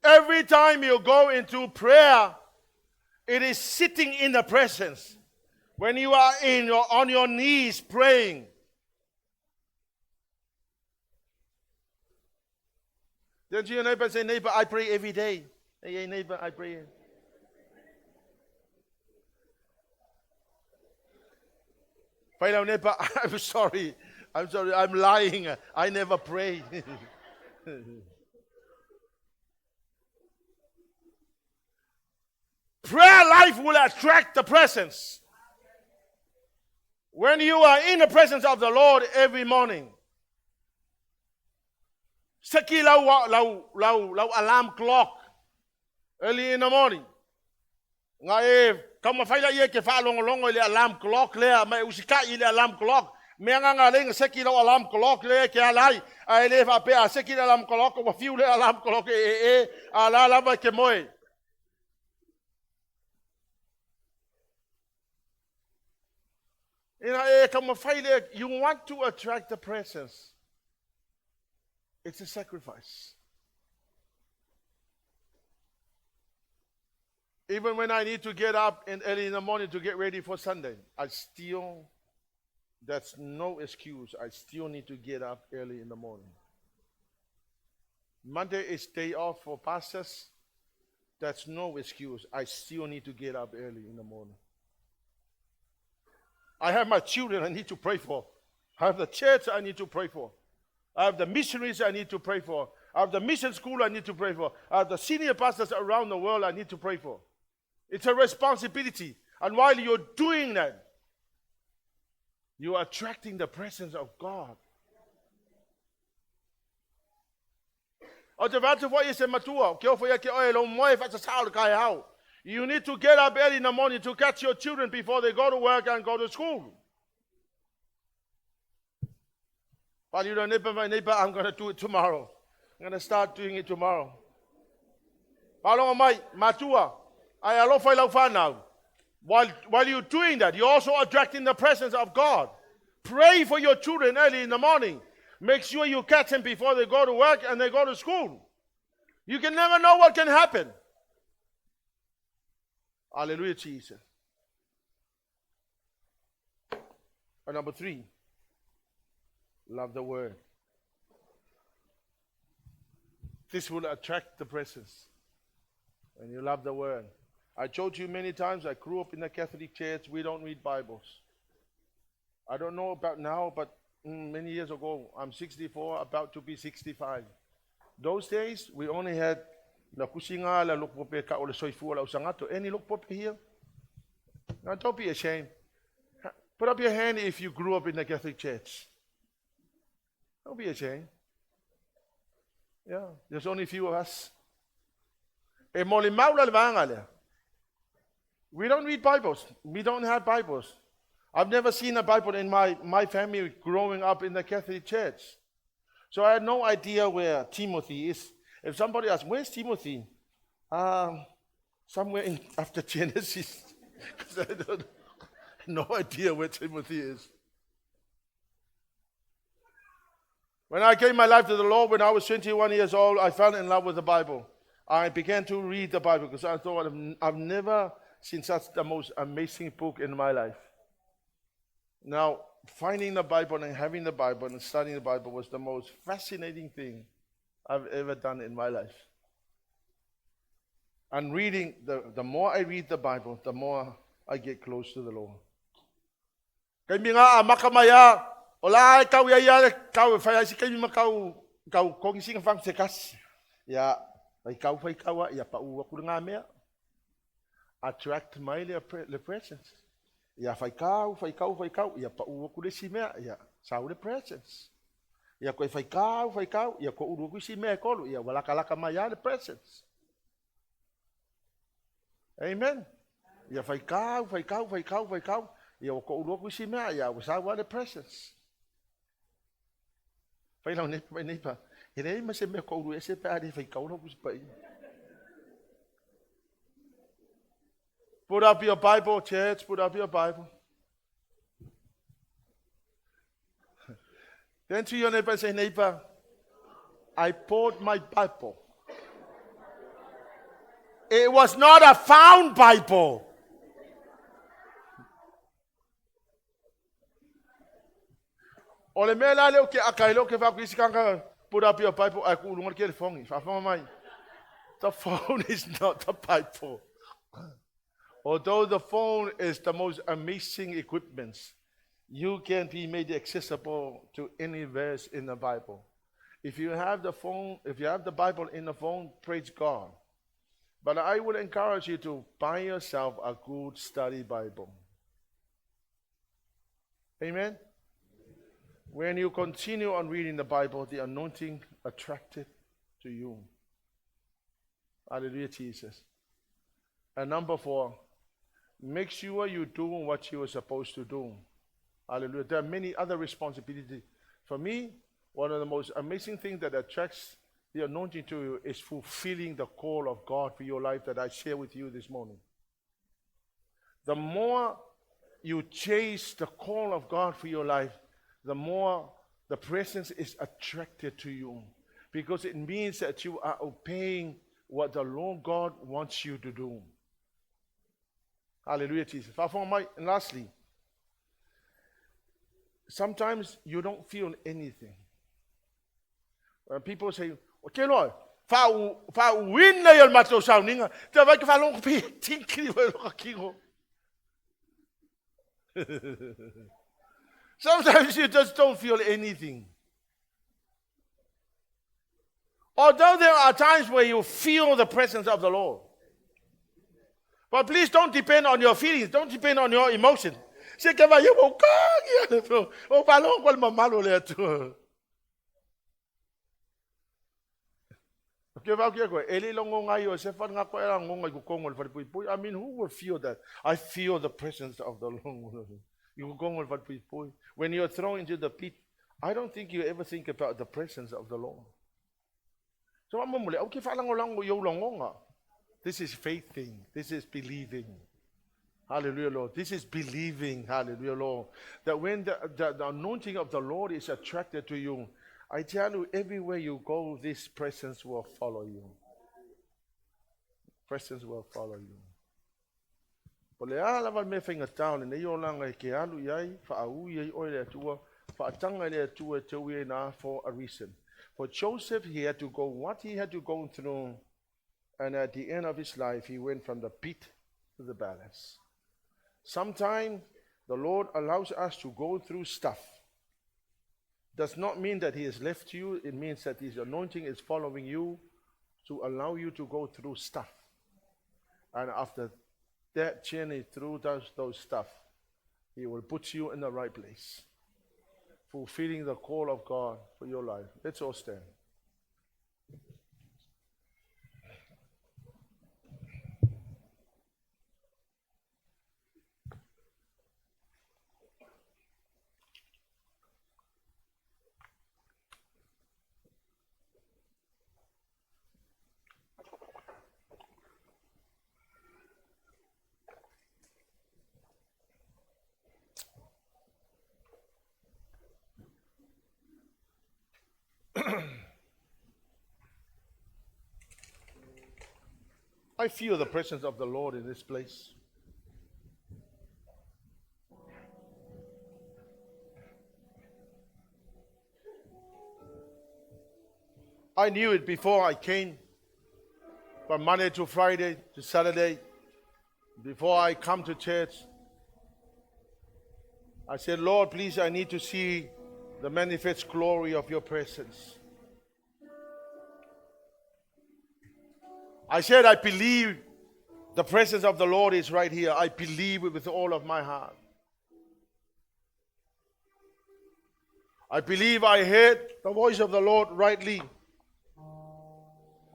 Every time you go into prayer, it is sitting in the presence. When you are on your knees praying, then to your neighbor say, neighbor, I pray every day. Hey, neighbor, I pray. Final neighbor, I'm sorry, I'm lying. I never pray. Prayer life will attract the presence. When you are in the presence of the Lord every morning, Saki lau alarm clock early in the morning. Nga kama faila ye ke fa longo ile alarm clock le ma usika ile alarm clock. Me nga le saki lau alarm clock le ke alai ai le fa pe saki alarm clock wa fiu le alarm clock ala la ba ke moe. Kama faila, you want to attract the presence. It's a sacrifice. Even when I need to get up early in the morning to get ready for Sunday, that's no excuse. I still need to get up early in the morning. Monday is day off for pastors. That's no excuse. I still need to get up early in the morning. I have my children I need to pray for. I have the church I need to pray for. I have the missionaries I need to pray for. I have the mission school I need to pray for. I have the senior pastors around the world I need to pray for. It's a responsibility. And while you're doing that, you are attracting the presence of God. You need to get up early in the morning to catch your children before they go to work and go to school. But you don't neighbor, I'm going to do it tomorrow. I'm going to start doing it tomorrow. While you're doing that, you're also attracting the presence of God. Pray for your children early in the morning. Make sure you catch them before they go to work and they go to school. You can never know what can happen. Hallelujah, Jesus. And number 3, love the word. This will attract the presence. When you love the word. I told you many times, I grew up in the Catholic Church. We don't read Bibles. I don't know about now, but many years ago, I'm 64, about to be 65. Those days, we only had la kusinga la lukpope ka ole soifu la usangato. Any lukpope here? Now, don't be ashamed. Put up your hand if you grew up in the Catholic Church. Don't be ashamed. Yeah, there's only a few of us. We don't read Bibles. We don't have Bibles. I've never seen a Bible in my family growing up in the Catholic Church. So I had no idea where Timothy is. If somebody asks, where's Timothy? Somewhere after Genesis. Because I don't no idea where Timothy is. When I gave my life to the Lord when I was 21 years old, I fell in love with the Bible. I began to read the Bible because I thought I've never seen such the most amazing book in my life. Now, finding the Bible and having the Bible and studying the Bible was the most fascinating thing I've ever done in my life. And reading, the more I read the Bible, the more I get close to the Lord. Kay mga makamaya, ola kau ya kau fai si kay makau kau kong sing fang sekas. Ya, fai kau ya pa u ku nga me. Attract my the presence. Ya fai kau ya pa u ku le si me ya sau the presence. Ya ko fai kau ya ko u ku si me ko ya wala kala maya the presence. Amen. Ya fai kau. Ya ko u ku si me ya sau the presence. Fai lo ne pa. Ele ma se me ko u ese pa di fai kau no ku pa. Put up your Bible, church. Put up your Bible. Then to your neighbor, say, neighbor, I bought my Bible. It was not a found Bible. Ole me la le ke akailo ke fa kanga put up your Bible. I ku lunga ke phone. Fa mai. The phone is not the Bible. Although the phone is the most amazing equipment, you can be made accessible to any verse in the Bible. If you have the phone, if you have the Bible in the phone, praise God. But I would encourage you to buy yourself a good study Bible. Amen? When you continue on reading the Bible, the anointing attracted to you. Hallelujah, Jesus. And number 4, make sure you're doing what you are supposed to do. Hallelujah. There are many other responsibilities. For me, one of the most amazing things that attracts the anointing to you is fulfilling the call of God for your life that I share with you this morning. The more you chase the call of God for your life, the more the presence is attracted to you. Because it means that you are obeying what the Lord God wants you to do. Hallelujah, Jesus. And lastly, sometimes you don't feel anything. When people say, okay, Lord, fa win na yon mato sa ninga, te vai ke fa long pi tinkri wa lo kingo. Sometimes you just don't feel anything. Although there are times where you feel the presence of the Lord. But please don't depend on your feelings. Don't depend on your emotions. Say que vai eu kang o balong kwal mamalo le tu. Okay, va ke ko eli longo ngai o se fa nga ko era ngonga ku kongol fa pui. I mean, who will feel that? I feel the presence of the Lord. You kongol fa pui. When you're thrown into the pit, I don't think you ever think about the presence of the Lord. So I'm mole okay fa lango yo longonga. This is faith thing. This is believing. Hallelujah, Lord. This is believing. Hallelujah, Lord. That when the anointing of the Lord is attracted to you, I tell you, everywhere you go, this presence will follow you. Presence will follow you. Pole ala va me finga town and yo langa ke alu yai fa au yai oile tua fa tanga le tua te na for a reason. For Joseph, he had to go what he had to go through. And at the end of his life, he went from the pit to the palace. Sometimes the Lord allows us to go through stuff. Does not mean that he has left you. It means that his anointing is following you to allow you to go through stuff. And after that journey through those stuff, he will put you in the right place. fulfilling the call of God for your life. Let's all stand. I feel the presence of the Lord in this place. I knew it before I came, from Monday to Friday to Saturday. Before I come to church, I said, Lord, please, I need to see the manifest glory of your presence. I said, I believe the presence of the Lord is right here. I believe it with all of my heart. I believe I heard the voice of the Lord rightly.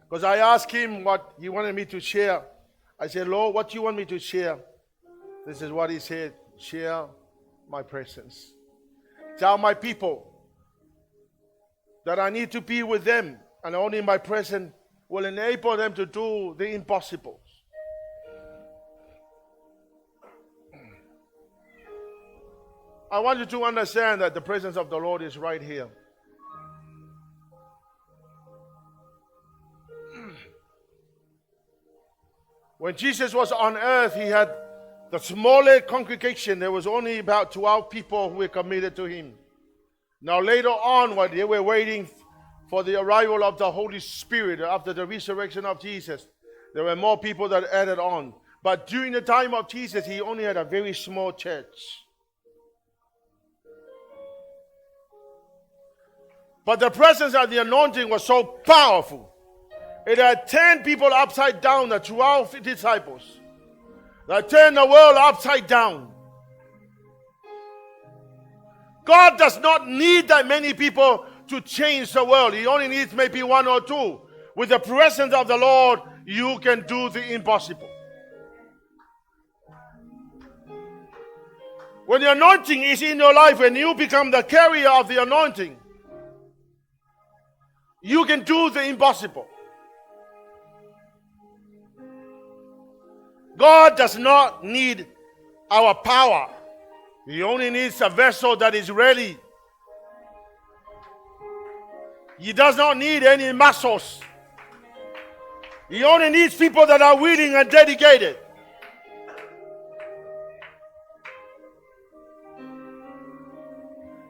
Because I asked him what he wanted me to share. I said, Lord, what do you want me to share? This is what he said. Share my presence. Tell my people that I need to be with them, and only my presence will enable them to do the impossible. I want you to understand that the presence of the Lord is right here. When Jesus was on earth, he had the smallest congregation. There was only about 12 people who were committed to him. Now later on, when they were waiting for the arrival of the Holy Spirit after the resurrection of Jesus, there were more people that added on. But during the time of Jesus, he only had a very small church. But the presence of the anointing was so powerful. It had turned people upside down, the 12 disciples. That turned the world upside down. God does not need that many people to change the world. He only needs maybe one or two. With the presence of the Lord, you can do the impossible. When the anointing is in your life, when you become the carrier of the anointing, you can do the impossible. God does not need our power. He only needs a vessel that is ready. He does not need any muscles. He only needs people that are willing and dedicated.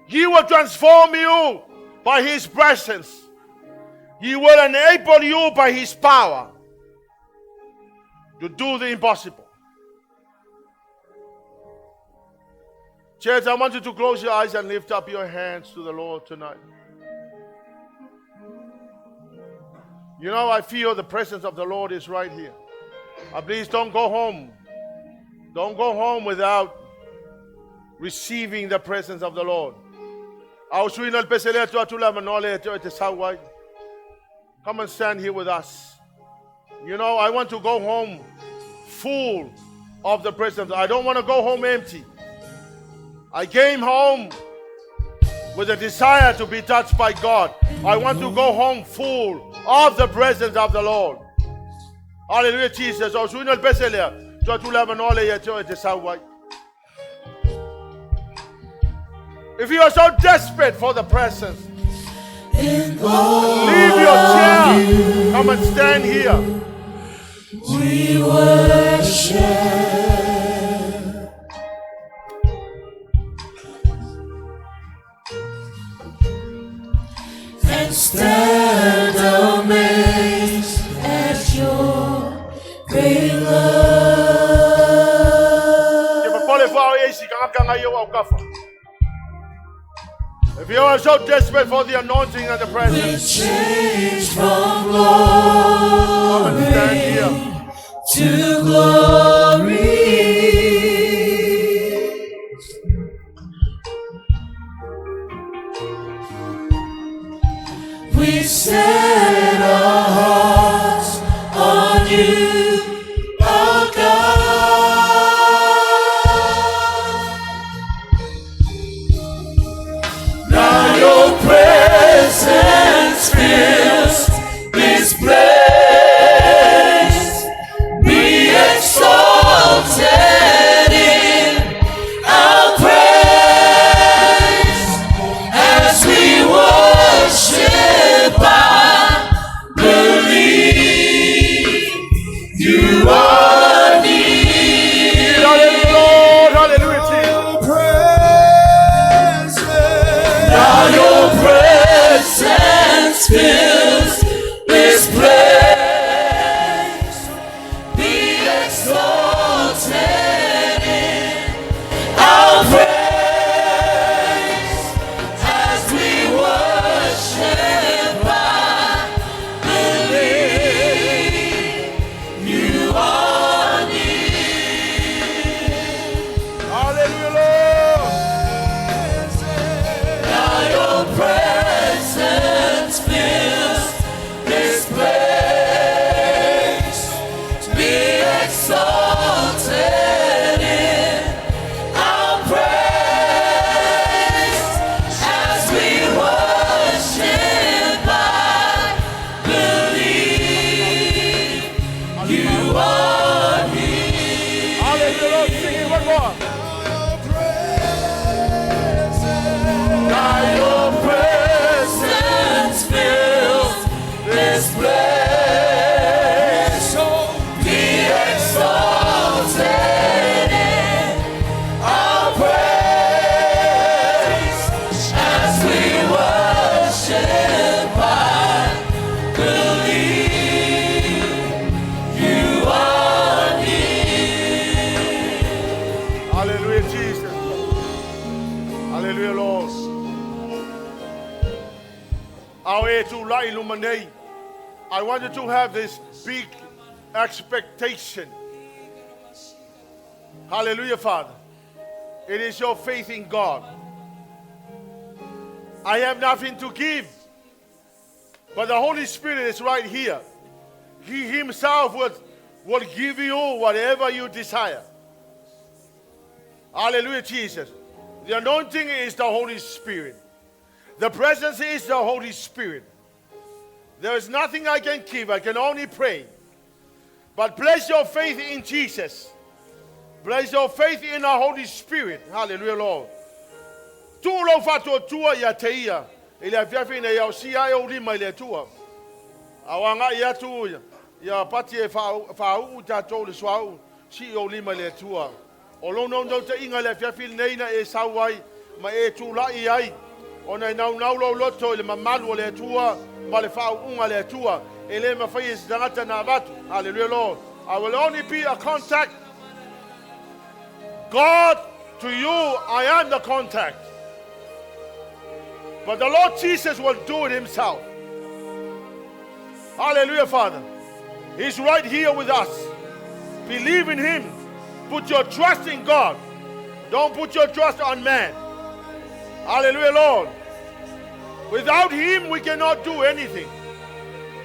He will transform you by his presence. He will enable you by his power to do the impossible. Church, I want you to close your eyes and lift up your hands to the Lord tonight. You know, I feel the presence of the Lord is right here. Please don't go home. Don't go home without receiving the presence of the Lord. Come and stand here with us. You know, I want to go home full of the presence. I don't want to go home empty. I came home with a desire to be touched by God. I want to go home full of the presence of the Lord. Hallelujah, Jesus. If you are so desperate for the presence, leave your chair. Come and stand here. We worship and stand amazed at your great love. If you are so desperate for the anointing and the presence, we change from come and stand here. to glory. set our hearts on you, our God. Now your presence fills this place. Be exalted in our praise as we worship. I believe you are near. Now your presence fills this place. Be exalted in our praise as we worship. I believe you are near. Hallelujah, Now your presence fills this place. Be exalted in our praise as we worship. I believe you are here. Hallelujah. Sing it one more. Now your presence fills this place. Be exalted in our praise as we worship. I believe you are near. Hallelujah, Jesus. Hallelujah, Lord. I want you to have this big expectation. Hallelujah, Father. It is your faith in God. I have nothing to give, but the Holy Spirit is right here. He himself will give you whatever you desire. Hallelujah, Jesus. The anointing is the Holy Spirit. The presence is the Holy Spirit. There is nothing I can give. I can only pray. But place your faith in Jesus. Place your faith in the Holy Spirit. Hallelujah, Lord. Tulo fato tua ya teia. Ile afiafi na ya usia ya ulima ile tua. Awanga ya tu ya pati fa uta to le swau. Si ulima ile tua. Olono no te inga le afiafi neina e sawai ma e tula ai. Ona nau lo loto ile mamalu le tua. Ma le fa unga le tua. Ele ma fai dangata na batu. Hallelujah, Lord. I will only be a contact. God, to you, I am the contact. But the Lord Jesus will do it himself. Hallelujah, Father. He's right here with us. Believe in him. Put your trust in God. Don't put your trust on man. Hallelujah, Lord. Without him, we cannot do anything.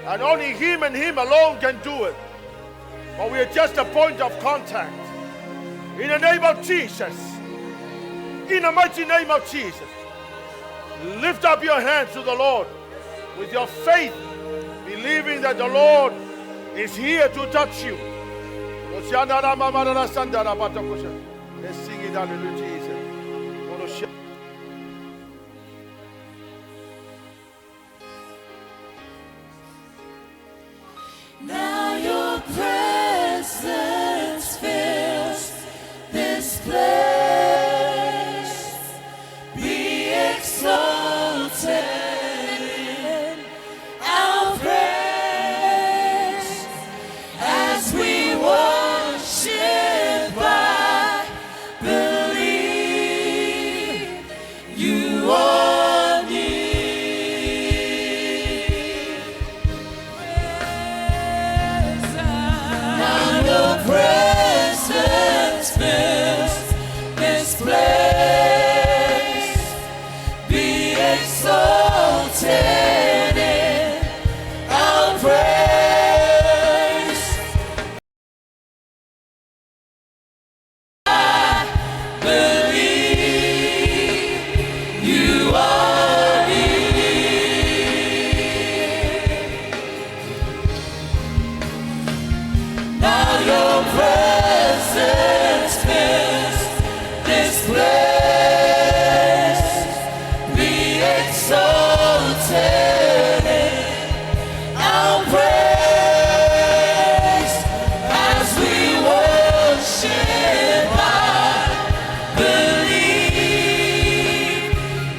And only him and him alone can do it. But we are just a point of contact. In the name of Jesus. In the mighty name of Jesus. Lift up your hands to the Lord with your faith, believing that the Lord is here to touch you. Let's sing it, hallelujah, Jesus. Now your presence fills this place. Be exalted in our praise as we worship. I believe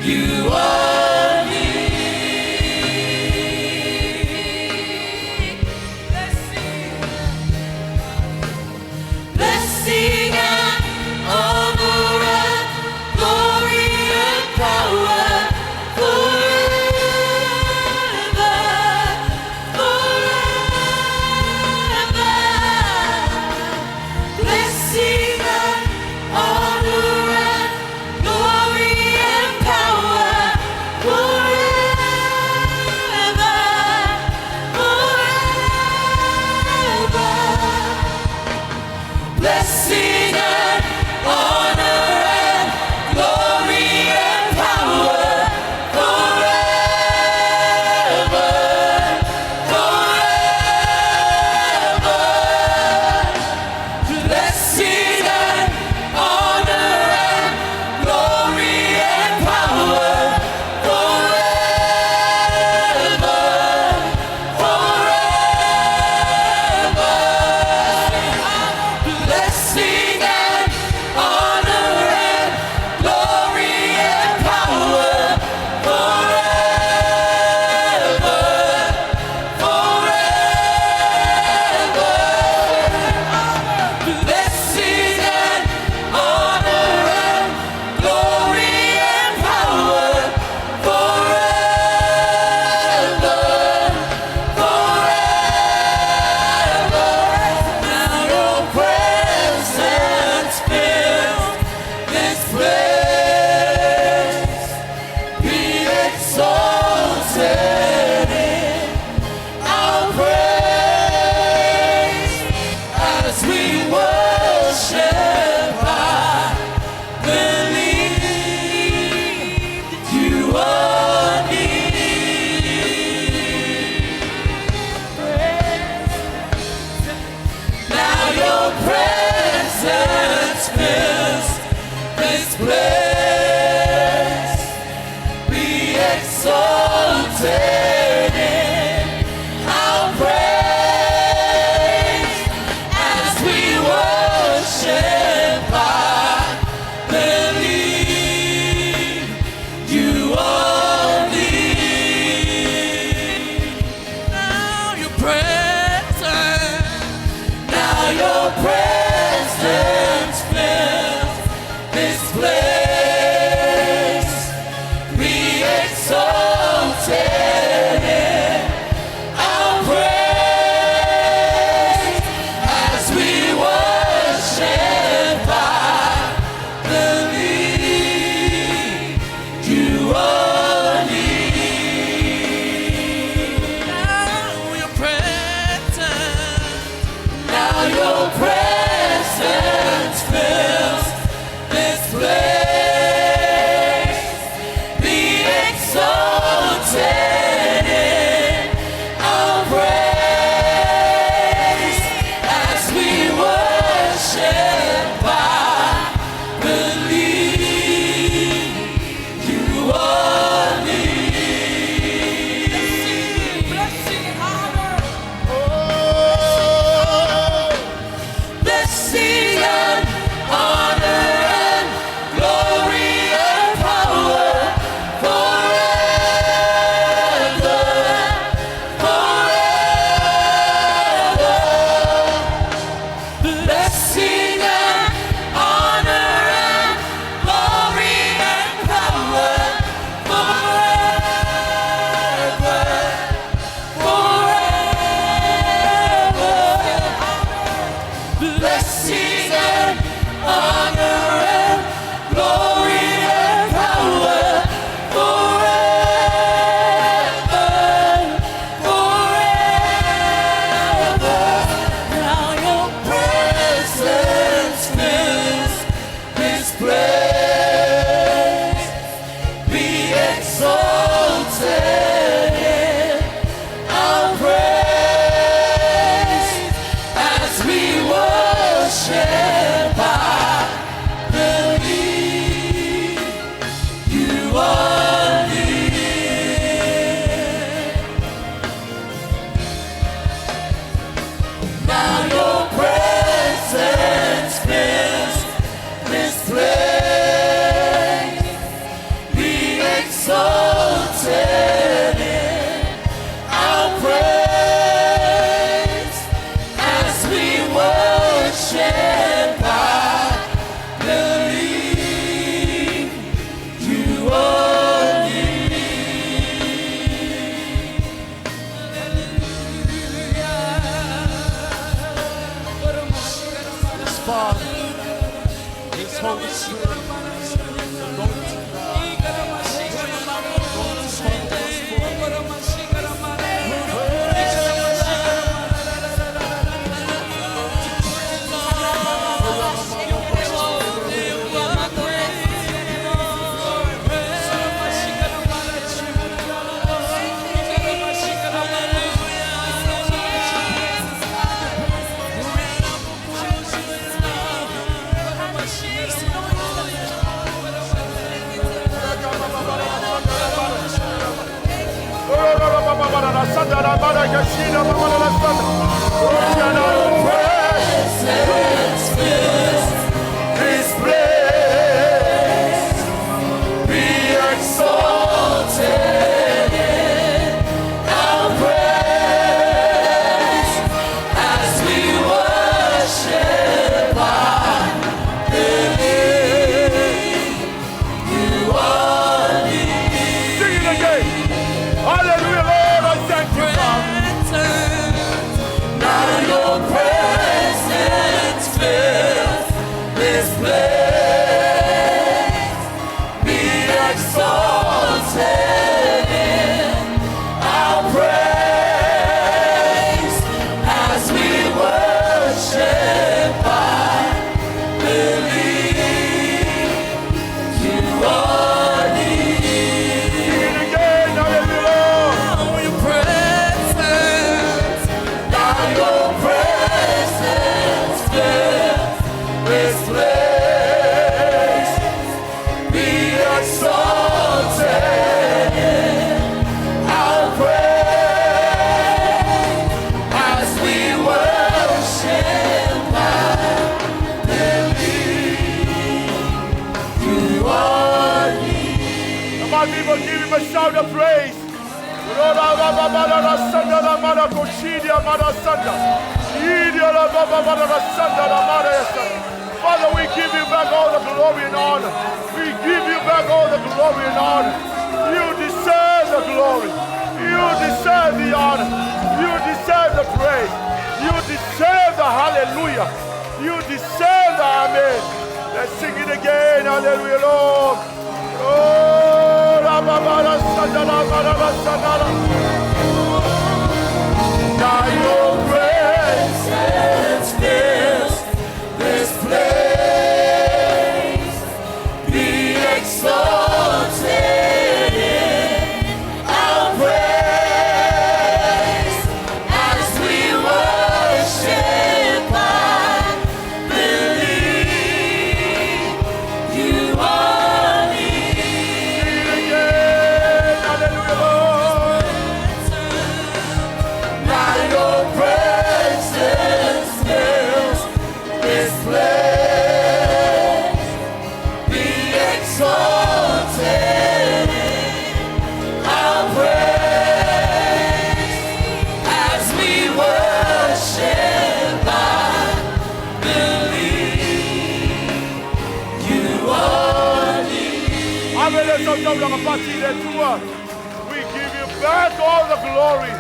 You are near. Blessing and honor and glory and power forever, forever. Blessing and honor and glory and power forever, forever. Blessing and honor and glory and power forever, forever. Blessing and honor and glory and power forever, forever. Blessing and honor and glory and power forever, forever. Blessing and honor and glory and power forever, forever. Now your presence fills this place. Be exalted in our praise as we worship. I believe that you are near. Now your presence fills this place. Be exalted in our praise as we worship. I believe you are near. Now your presence fills this place. Be exalted exalted in our praise as we worship. I believe you only. His Father, His Holy Spirit, Presence fills this place. Be exalted in our praise as we worship. I believe you only. sing it again. Hallelujah, Lord, I thank you, Father. Now your presence fills this place. Be exalted in our praise as we worship. I believe you are near. Sing it again. Hallelujah, Lord. Now your presence, now your presence fills this place. Be exalted in our praise as we worship. I believe you are near. Come on, people, give him a shout of praise. Father, we give you back all the glory and honor. We give you back all the glory and honor. You deserve the glory. You deserve the honor. You deserve the praise. You deserve the hallelujah. You deserve the amen. Let's sing it again. Hallelujah, Lord. Oh, Rababara Sandara Barara Sandara. Now your presence fills this place. Be exalted in our praise as we worship. I believe you are near. Hallelujah, Lord. Now your presence fills this place. Be exalted in our praise as we worship. I believe you are near. We give you back all the glory.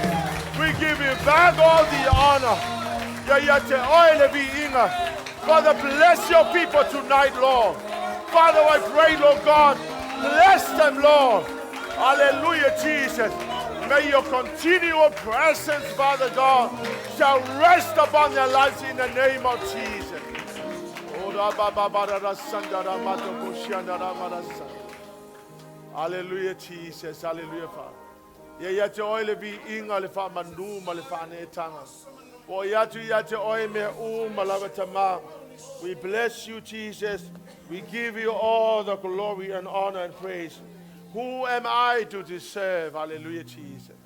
We give you back all the honor. Father, bless your people tonight, Lord. Father, I pray, Lord God, bless them, Lord. Hallelujah, Jesus. May your continual presence, Father God, shall rest upon their lives in the name of Jesus. Hallelujah, Jesus. Hallelujah, Father. Ya te oile vi inga le fa manuma le fa ne tanga. O ya te oile me malava tama. We bless you, Jesus. We give you all the glory and honor and praise. Who am I to deserve? Hallelujah, Jesus.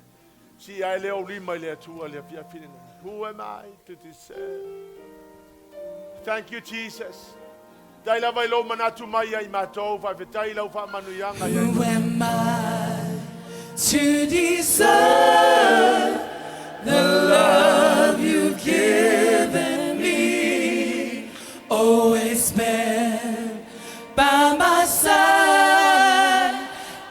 Si ai leo lima le tua le fia fina. Who am I to deserve? Thank you, Jesus. Tai la vai lo manatu mai ai matou fa fetai lau fa manuyanga ia. Who am I to deserve the love you've given me? Always been by my side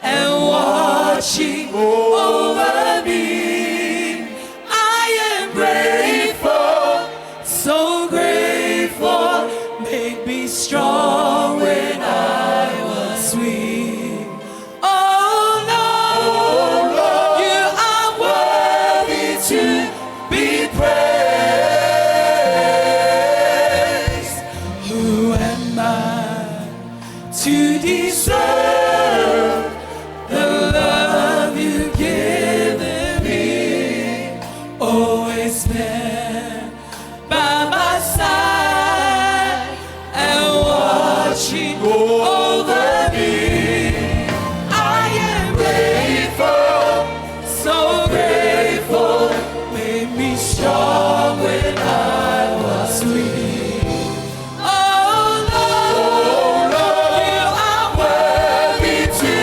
and watching over me. I am grateful, so grateful. Make me strong when I was weak. Oh Lord, you are worthy to be praised. Who am I to deserve the love you've given me? Always been by my side and watching over me. I am grateful, so grateful. Made me strong when I was weak. Oh Lord, you are worthy to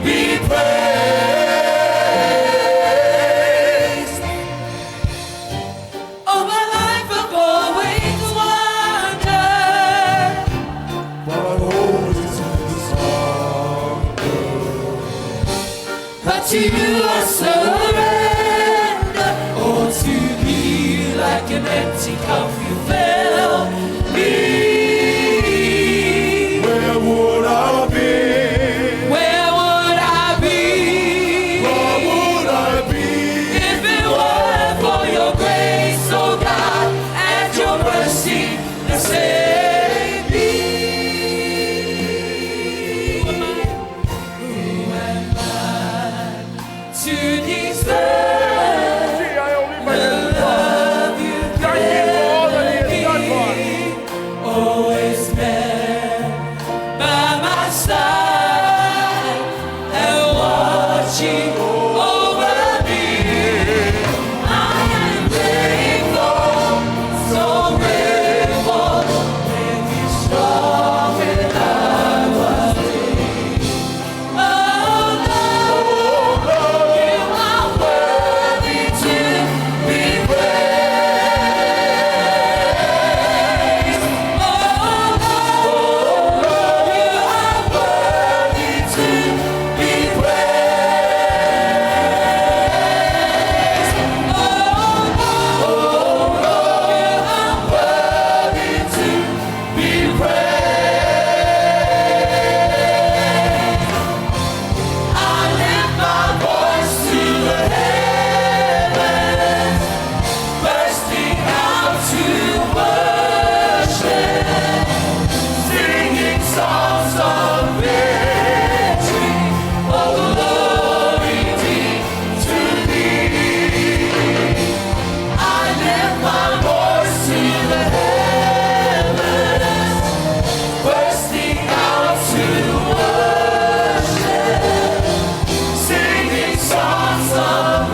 be praised. Oh, my life I've always wondered but to you I surrender. Oh, to be like an empty cup you fill me. Where would I be? Where would I be? Where would I be? If it weren't for your grace, oh God, and your mercy that saved me. Who am I to deserve See, I only the made it. love you've Thank you for all that he has done for us. given me? Always been by my side and watching over me. I am grateful, so grateful. Made me strong when I was weak. Oh Lord, you are worthy to be praised. Oh Lord, you are worthy to be praised. Oh Lord, you are worthy to be praised. I lift my voice to the heavens, bursting out to worship, singing songs of victory. Oh, glory be to thee. I lift my voice to the heavens, bursting out to worship, singing songs of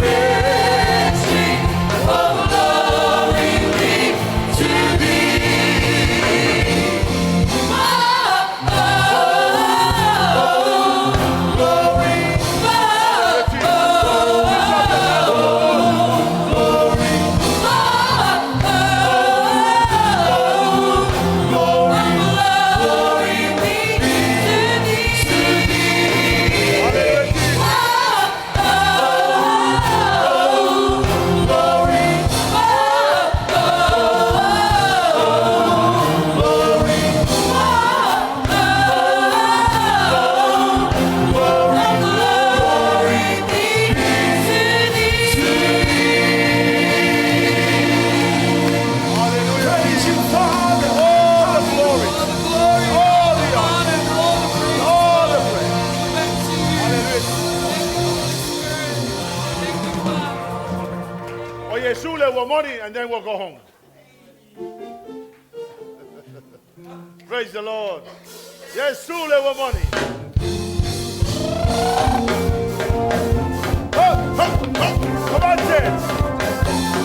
victory. Oh, glory be to thee. Oh, glory. Glory be to thee. Hallelujah. Praise you, Father. All the glory. All the honor. All the praise. Hallelujah. Oh, yes, Sule will money and then we'll go home. Praise the Lord. Yes, Sule will money. Come on, church.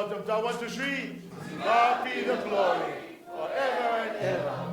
God of the 1, 2, 3. God be the glory forever and ever.